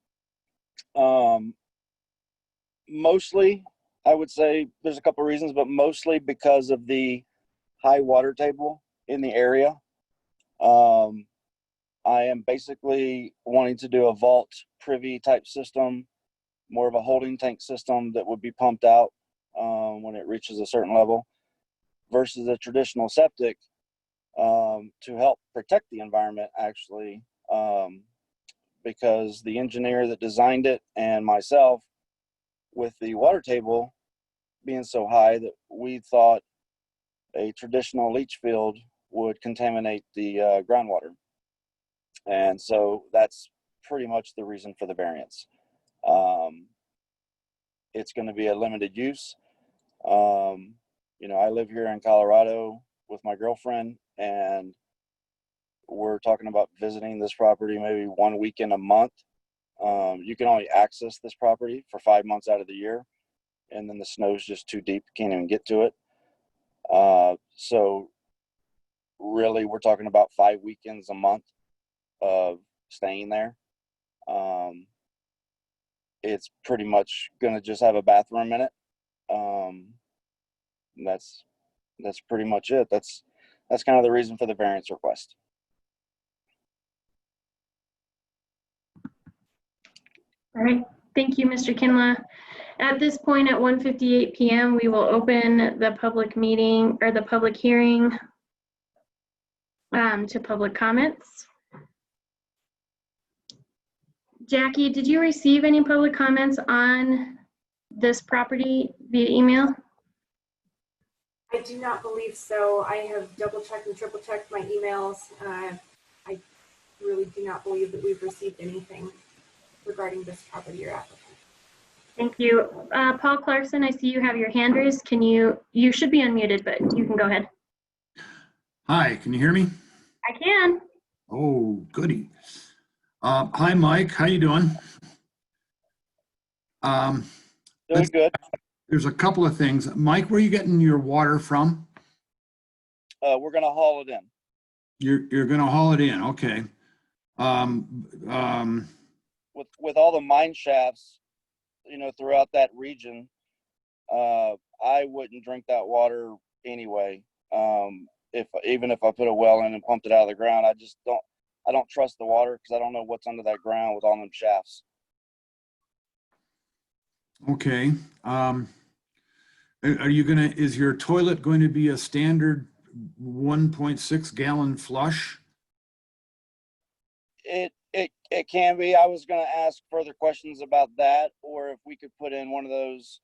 mostly, I would say there's a couple of reasons, but mostly because of the high water table in the area. I am basically wanting to do a vault privy type system, more of a holding tank system that would be pumped out when it reaches a certain level, versus a traditional septic to help protect the environment, actually, because the engineer that designed it and myself, with the water table being so high, that we thought a traditional leach field would contaminate the groundwater. And so that's pretty much the reason for the variance. It's going to be a limited use. You know, I live here in Colorado with my girlfriend, and we're talking about visiting this property maybe 1 weekend a month. You can only access this property for 5 months out of the year, and then the snow's just too deep, can't even get to it. So really, we're talking about 5 weekends a month of staying there. It's pretty much gonna just have a bathroom in it. That's pretty much it. That's kind of the reason for the variance request. All right. Thank you, Mr. Kinlaw. At this point, at 1:58 p.m., we will open the public meeting or the public hearing to public comments. Jackie, did you receive any public comments on this property via email? I do not believe so. I have double checked and triple checked my emails. I really do not believe that we've received anything regarding this property or applicant. Thank you. Paul Clarkson, I see you have your hand raised. You should be unmuted, but you can go ahead. Hi, can you hear me? I can. Oh, goody. Hi, Mike. How you doing? Doing good. There's a couple of things. Mike, where are you getting your water from? We're gonna haul it in. You're going to haul it in. Okay. With all the mine shafts, you know, throughout that region, I wouldn't drink that water anyway. Even if I put a well in and pumped it out of the ground, I don't trust the water because I don't know what's under that ground with all them shafts. Okay. Is your toilet going to be a standard 1.6 gallon flush? It can be. I was going to ask further questions about that, or if we could put in one of those,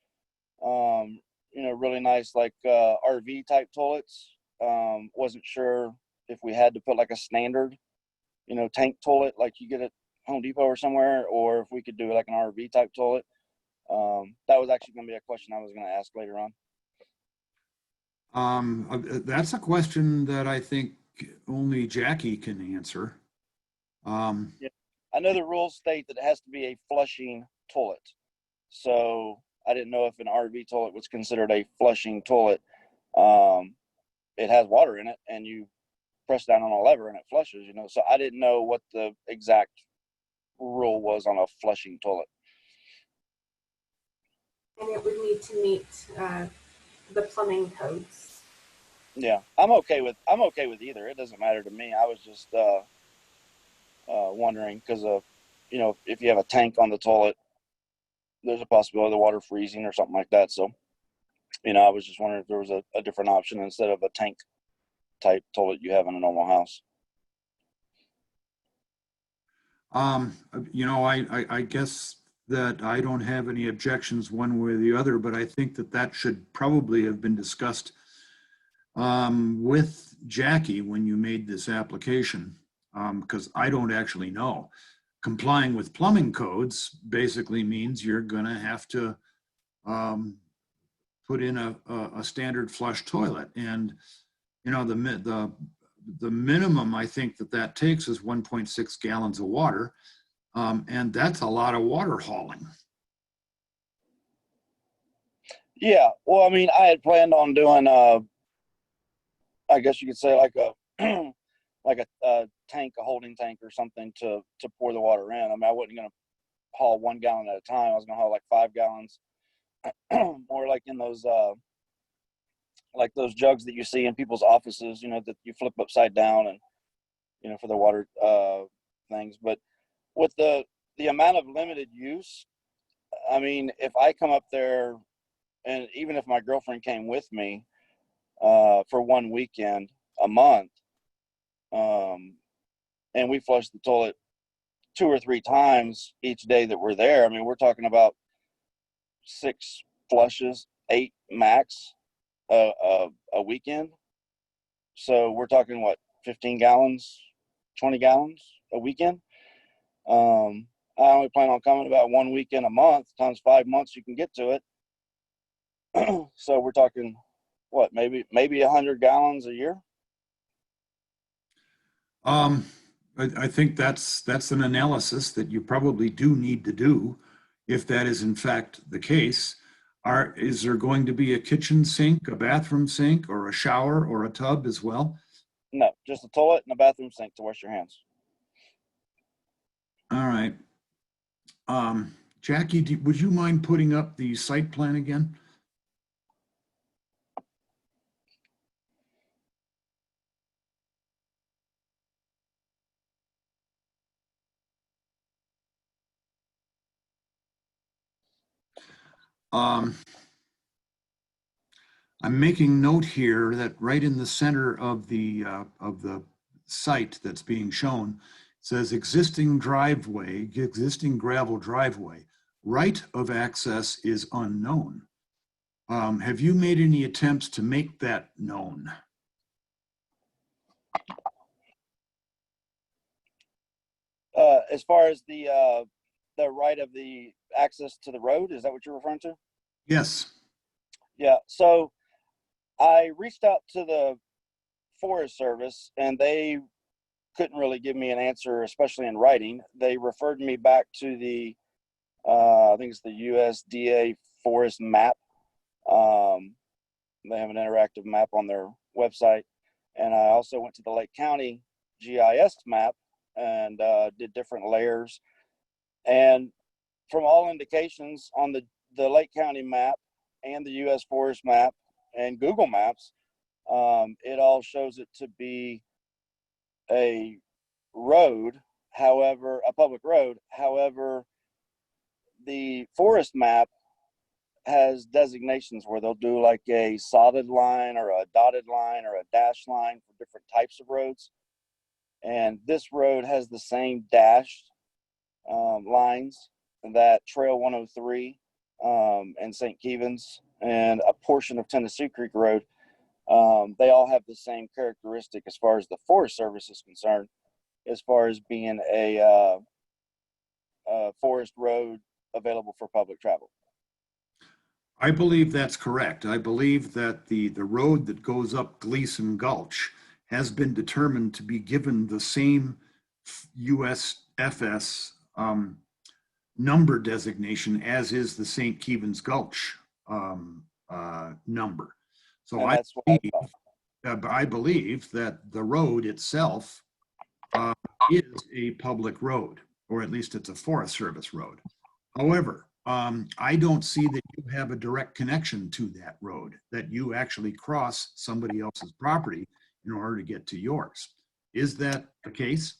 you know, really nice like RV type toilets. Wasn't sure if we had to put like a standard, you know, tank toilet like you get at Home Depot or somewhere, or if we could do like an RV type toilet. That was actually going to be a question I was going to ask later on. That's a question that I think only Jackie can answer. Yeah. I know the rules state that it has to be a flushing toilet. So I didn't know if an RV toilet was considered a flushing toilet. It has water in it and you press down on a lever and it flushes, you know. So I didn't know what the exact rule was on a flushing toilet. And it would need to meet the plumbing codes. Yeah, I'm okay with either. It doesn't matter to me. I was just wondering because you know, if you have a tank on the toilet, there's a possibility of the water freezing or something like that. So, you know, I was just wondering if there was a different option instead of a tank type toilet you have in a normal house. You know, I guess that I don't have any objections one way or the other, but I think that should probably have been discussed with Jackie when you made this application. because I don't actually know. Complying with plumbing codes basically means you're going to have to put in a standard flush toilet. And, you know, the minimum I think that takes is 1.6 gallons of water. And that's a lot of water hauling. Yeah, well, I mean, I had planned on doing, I guess you could say like a, like a tank, a holding tank or something to pour the water in. I mean, I wasn't going to haul 1 gallon at a time. I was going to haul like 5 gallons, or like in those jugs that you see in people's offices, you know, that you flip upside down and, you know, for the water things. But with the amount of limited use, I mean, if I come up there, and even if my girlfriend came with me for one weekend a month, and we flush the toilet 2 or 3 times each day that we're there, I mean, we're talking about 6 flushes, 8 max a weekend. So we're talking what, 15 gallons, 20 gallons a weekend. I only plan on coming about 1 weekend a month times 5 months. You can get to it. So we're talking what, maybe 100 gallons a year. I think that's an analysis that you probably do need to do if that is in fact the case. Is there going to be a kitchen sink, a bathroom sink, or a shower or a tub as well? No, just a toilet and a bathroom sink to wash your hands. All right. Jackie, would you mind putting up the site plan again? I'm making note here that right in the center of the site that's being shown, it says existing driveway, existing gravel driveway. Right of access is unknown. Have you made any attempts to make that known? As far as the right of the access to the road, is that what you're referring to? Yes. Yeah. So I reached out to the Forest Service, and they couldn't really give me an answer, especially in writing. They referred me back to the, I think it's the USDA forest map. They have an interactive map on their website. And I also went to the Lake County GIS map and did different layers. And from all indications on the Lake County map and the US forest map and Google Maps, it all shows it to be a road, however, a public road. However, the forest map has designations where they'll do like a solid line or a dotted line or a dash line for different types of roads. And this road has the same dashed lines that Trail 103 and St. Kevin's and a portion of Tennessee Creek Road. They all have the same characteristic as far as the Forest Service is concerned, as far as being a forest road available for public travel. I believe that's correct. I believe that the road that goes up Gleason Gulch has been determined to be given the same USFS number designation as is the St. Kevin's Gulch number. So I believe that the road itself is a public road, or at least it's a Forest Service road. However, I don't see that you have a direct connection to that road, that you actually cross somebody else's property in order to get to yours. Is that the case?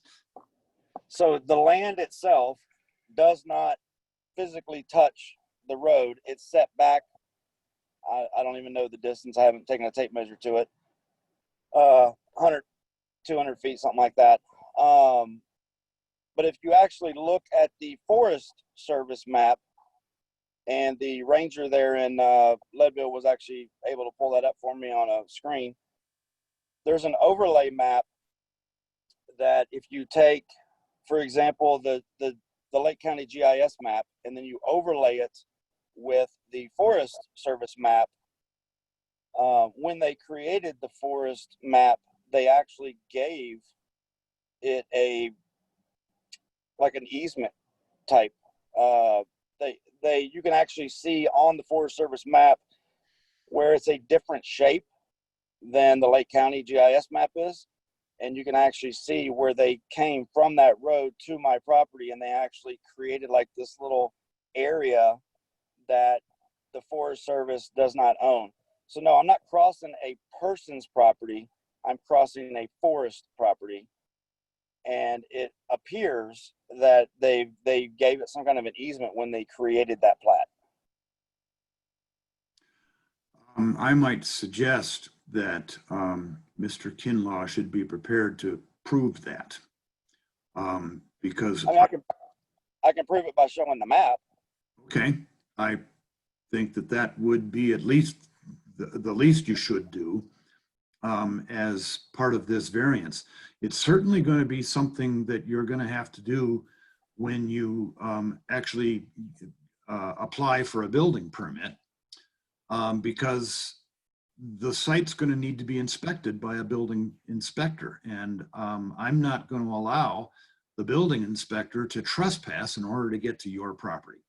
So the land itself does not physically touch the road. It's set back. I don't even know the distance. I haven't taken a tape measure to it. 100, 200 feet, something like that. But if you actually look at the Forest Service map, and the ranger there in Leadville was actually able to pull that up for me on a screen, there's an overlay map that if you take, for example, the Lake County GIS map, and then you overlay it with the Forest Service map, when they created the forest map, they actually gave it like an easement type. You can actually see on the Forest Service map where it's a different shape than the Lake County GIS map is. And you can actually see where they came from that road to my property, and they actually created like this little area that the Forest Service does not own. So no, I'm not crossing a person's property. I'm crossing a forest property. And it appears that they gave it some kind of an easement when they created that plat. I might suggest that Mr. Kinloch should be prepared to prove that. Because I mean, I can prove it by showing the map. okay, I think that that would be at least the least you should do as part of this variance. It's certainly going to be something that you're going to have to do when you actually apply for a building permit, because the site's going to need to be inspected by a building inspector. And I'm not going to allow the building inspector to trespass in order to get to your property.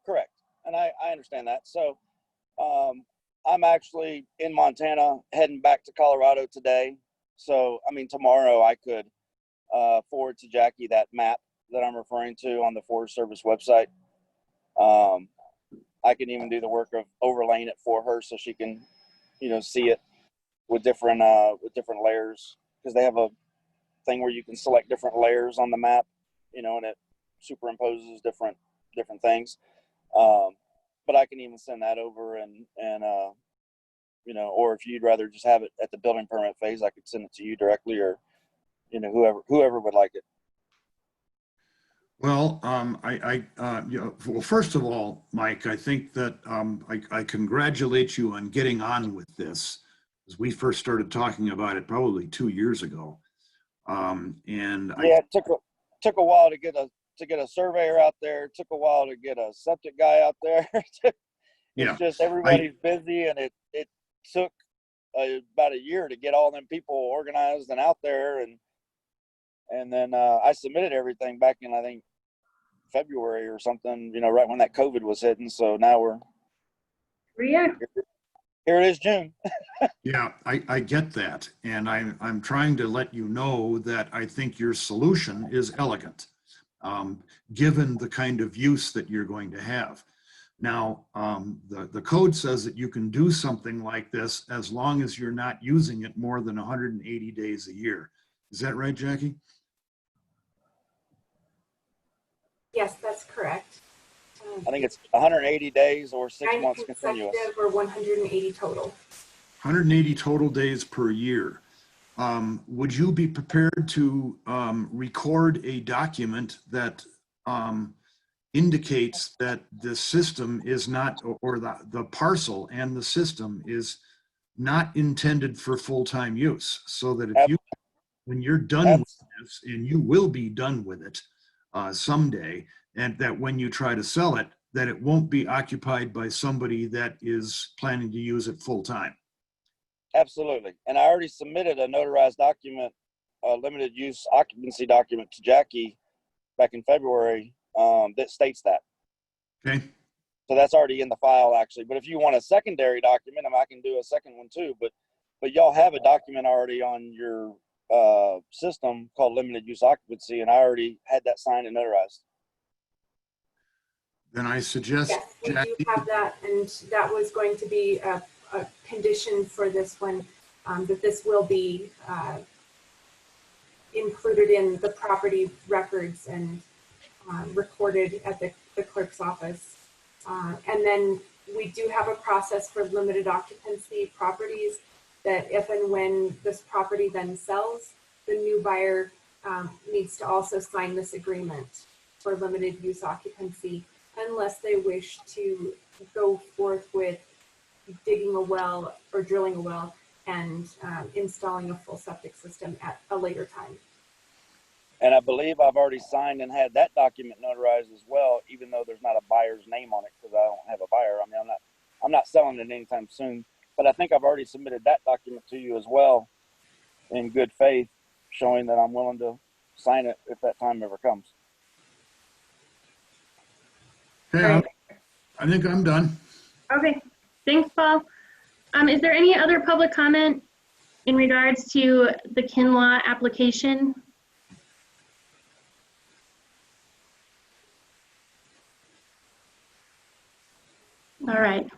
Correct. And I understand that. So I'm actually in Montana heading back to Colorado today. So, I mean, tomorrow I could forward to Jackie that map that I'm referring to on the Forest Service website. I can even do the work of overlaying it for her so she can, see it with different layers, because they have a thing where you can select different layers on the map, and it superimposes different things. But I can even send that over and or if you'd rather just have it at the building permit phase, I could send it to you directly, or, whoever would like it. Well, well, first of all, Mike, I think that I congratulate you on getting on with this, as we first started talking about it probably 2 years ago. It took a while to get a surveyor out there. It took a while to get a septic guy out there. It's just everybody's busy, and it took about a year to get all them people organized and out there, and then I submitted everything back in, I think, February or something, right when that COVID was hitting. So now we're here it is, June. Yeah, I get that. And I'm trying to let you know that I think your solution is elegant, given the kind of use that you're going to have. Now, the code says that you can do something like this as long as you're not using it more than 180 days a year. Is that right, Jackie? Yes, that's correct. I think it's 180 days or 6 months continuous. Or 180 total. 180 total days per year. Would you be prepared to record a document that indicates that the system is not, or the parcel and the system is not intended for full-time use, so that if when you're done with this, and you will be done with it someday, and that when you try to sell it, that it won't be occupied by somebody that is planning to use it full-time? Absolutely. And I already submitted a notarized document, a limited use occupancy document to Jackie back in February that states that. Okay. So that's already in the file, actually. But if you want a secondary document, I can do a second one too. But y'all have a document already on your system called limited use occupancy, and I already had that signed and notarized. Then I suggest, yes, we do have that, and that was going to be a condition for this one, that this will be included in the property records and recorded at the clerk's office. And then we do have a process for limited occupancy properties that if and when this property then sells, the new buyer needs to also sign this agreement for limited use occupancy, unless they wish to go forth with digging a well or drilling a well and installing a full septic system at a later time. And I believe I've already signed and had that document notarized as well, even though there's not a buyer's name on it because I don't have a buyer. I mean, I'm not selling it anytime soon, but I think I've already submitted that document to you as well in good faith, showing that I'm willing to sign it if that time ever comes. Okay, Right. I think I'm done. Okay, thanks, Paul. Is there any other public comment in regards to the Kinloch application? All right.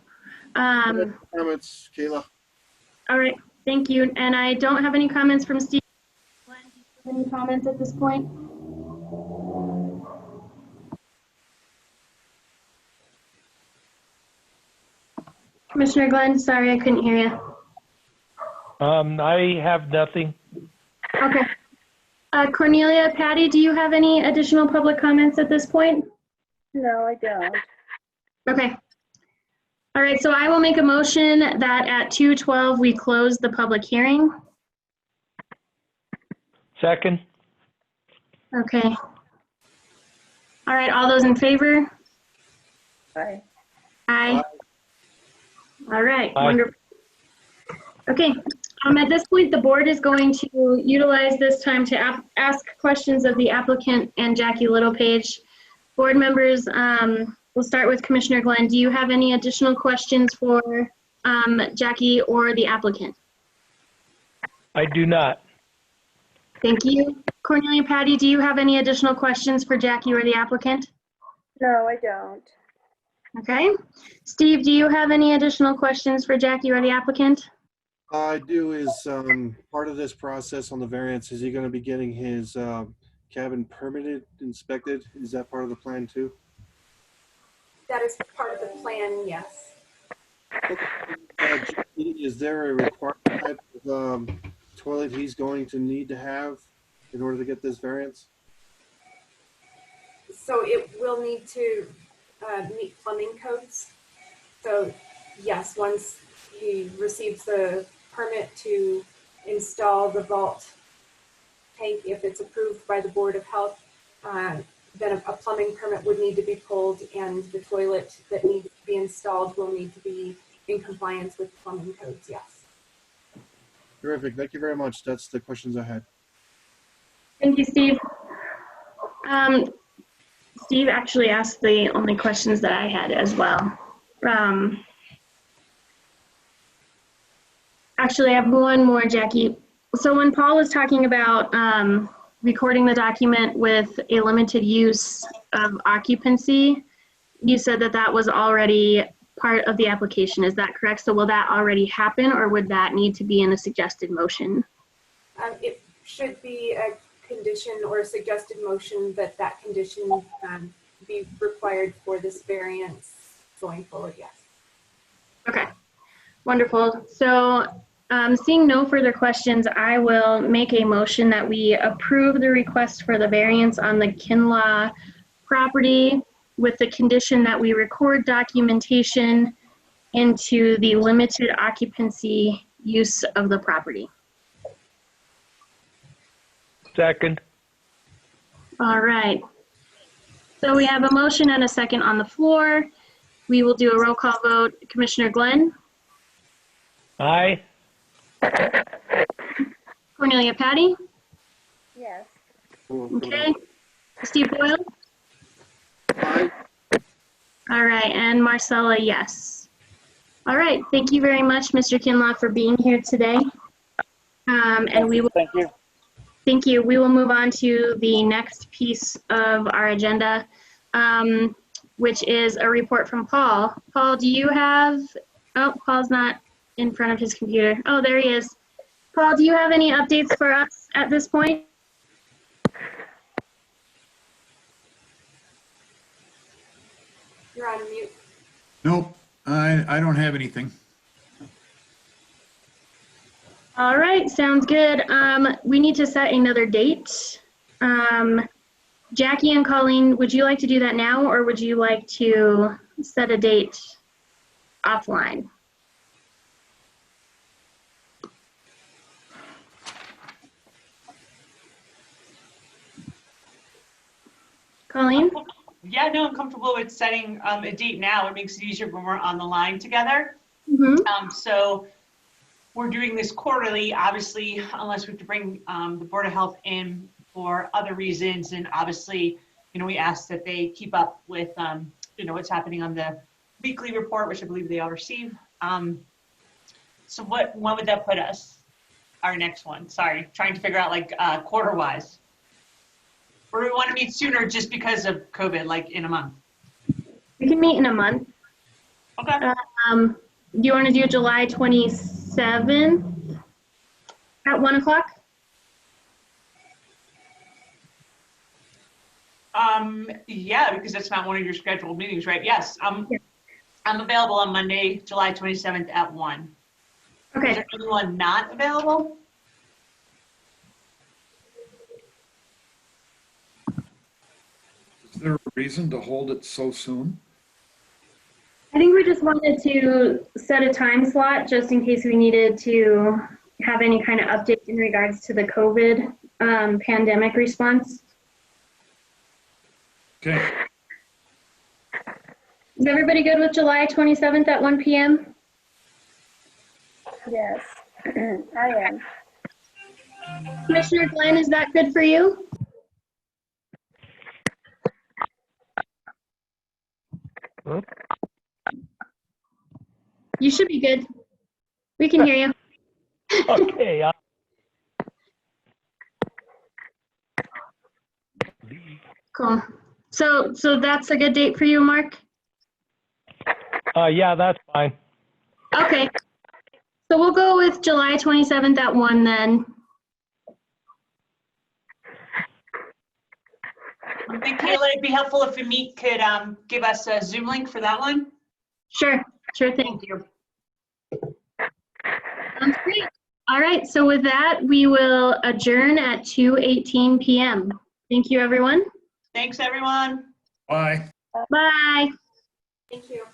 Comments, Kayla? All right, thank you. And I don't have any comments from Steve. Glenn, do you have any comments at this point? Commissioner Glenn, sorry, I couldn't hear you. I have nothing. Okay. Cornelia, Patty, do you have any additional public comments at this point? No, I don't. Okay. All right, so I will make a motion that at 2:12 we close the public hearing. Second. Okay. All right, all those in favor? Aye. Aye. All right, Aye. wonderful. Okay, at this point, the board is going to utilize this time to ask questions of the applicant and Jackie Littlepage. Board members, we'll start with Commissioner Glenn. Do you have any additional questions for Jackie or the applicant? I do not. Thank you. Cornelia, Patty, do you have any additional questions for Jackie or the applicant? No, I don't. Okay. Steve, do you have any additional questions for Jackie or the applicant? I do. Is part of this process on the variance, is he going to be getting his cabin permitted, inspected? Is that part of the plan too? That is part of the plan, yes. Is there a required type of toilet he's going to need to have in order to get this variance? So it will need to meet plumbing codes. So yes, once he receives the permit to install the vault tank, if it's approved by the Board of Health, then a plumbing permit would need to be pulled, and the toilet that needs to be installed will need to be in compliance with plumbing codes, yes. Terrific. Thank you very much. That's the questions I had. Thank you, Steve. Steve actually asked the only questions that I had as well. Actually, I have one more, Jackie. So when Paul was talking about recording the document with a limited use of occupancy, you said that that was already part of the application. Is that correct? So will that already happen, or would that need to be in a suggested motion? It should be a condition or a suggested motion that that condition be required for this variance going forward, yes. Okay, wonderful. So seeing no further questions, I will make a motion that we approve the request for the variance on the Kinloch property with the condition that we record documentation into the limited occupancy use of the property. Second. All right. So we have a motion and a second on the floor. We will do a roll call vote. Commissioner Glenn? Aye. Cornelia Patty? Yes. Okay. Steve Boyle? Aye. All right, and Marcella, yes. All right, thank you very much, Mr. Kinloch, for being here today. And we will. Thank you. Thank you. We will move on to the next piece of our agenda, which is a report from Paul. Paul, do you have, oh, Paul's not in front of his computer. Oh, there he is. Paul, do you have any updates for us at this point? You're on mute. Nope, I don't have anything. All right, sounds good. We need to set another date. Jackie and Colleen, would you like to do that now, or would you like to set a date offline? Colleen? Yeah, no, I'm comfortable with setting a date now. It makes it easier when we're on the line together. Mm-hmm. So we're doing this quarterly, obviously, unless we have to bring the Board of Health in for other reasons. And obviously, we ask that they keep up with, what's happening on the weekly report, which I believe they all receive. So when would that put us? Our next one, sorry, trying to figure out like quarter-wise. Or do we want to meet sooner just because of COVID, like in a month? We can meet in a month. Okay. Do you want to do July 27th at 1 o'clock? Yeah, because that's not one of your scheduled meetings, right? Yes, I'm available on Monday, July 27th at 1. Okay. Is there anyone not available? Is there a reason to hold it so soon? I think we just wanted to set a time slot just in case we needed to have any kind of update in regards to the COVID pandemic response. Okay. Is everybody good with July 27th at 1 p.m.? Yes, I am. Commissioner Glenn, is that good for you? You should be good. We can hear you. Okay. Cool. So that's a good date for you, Mark? Yeah, that's fine. Okay. So we'll go with July 27th at 1 then. I think, Kayla, it'd be helpful if Amit could give us a Zoom link for that one. Sure thing. Thank you. Sounds great. All right, so with that, we will adjourn at 2:18 p.m. Thank you, everyone. Thanks, everyone. Bye. Bye. Thank you.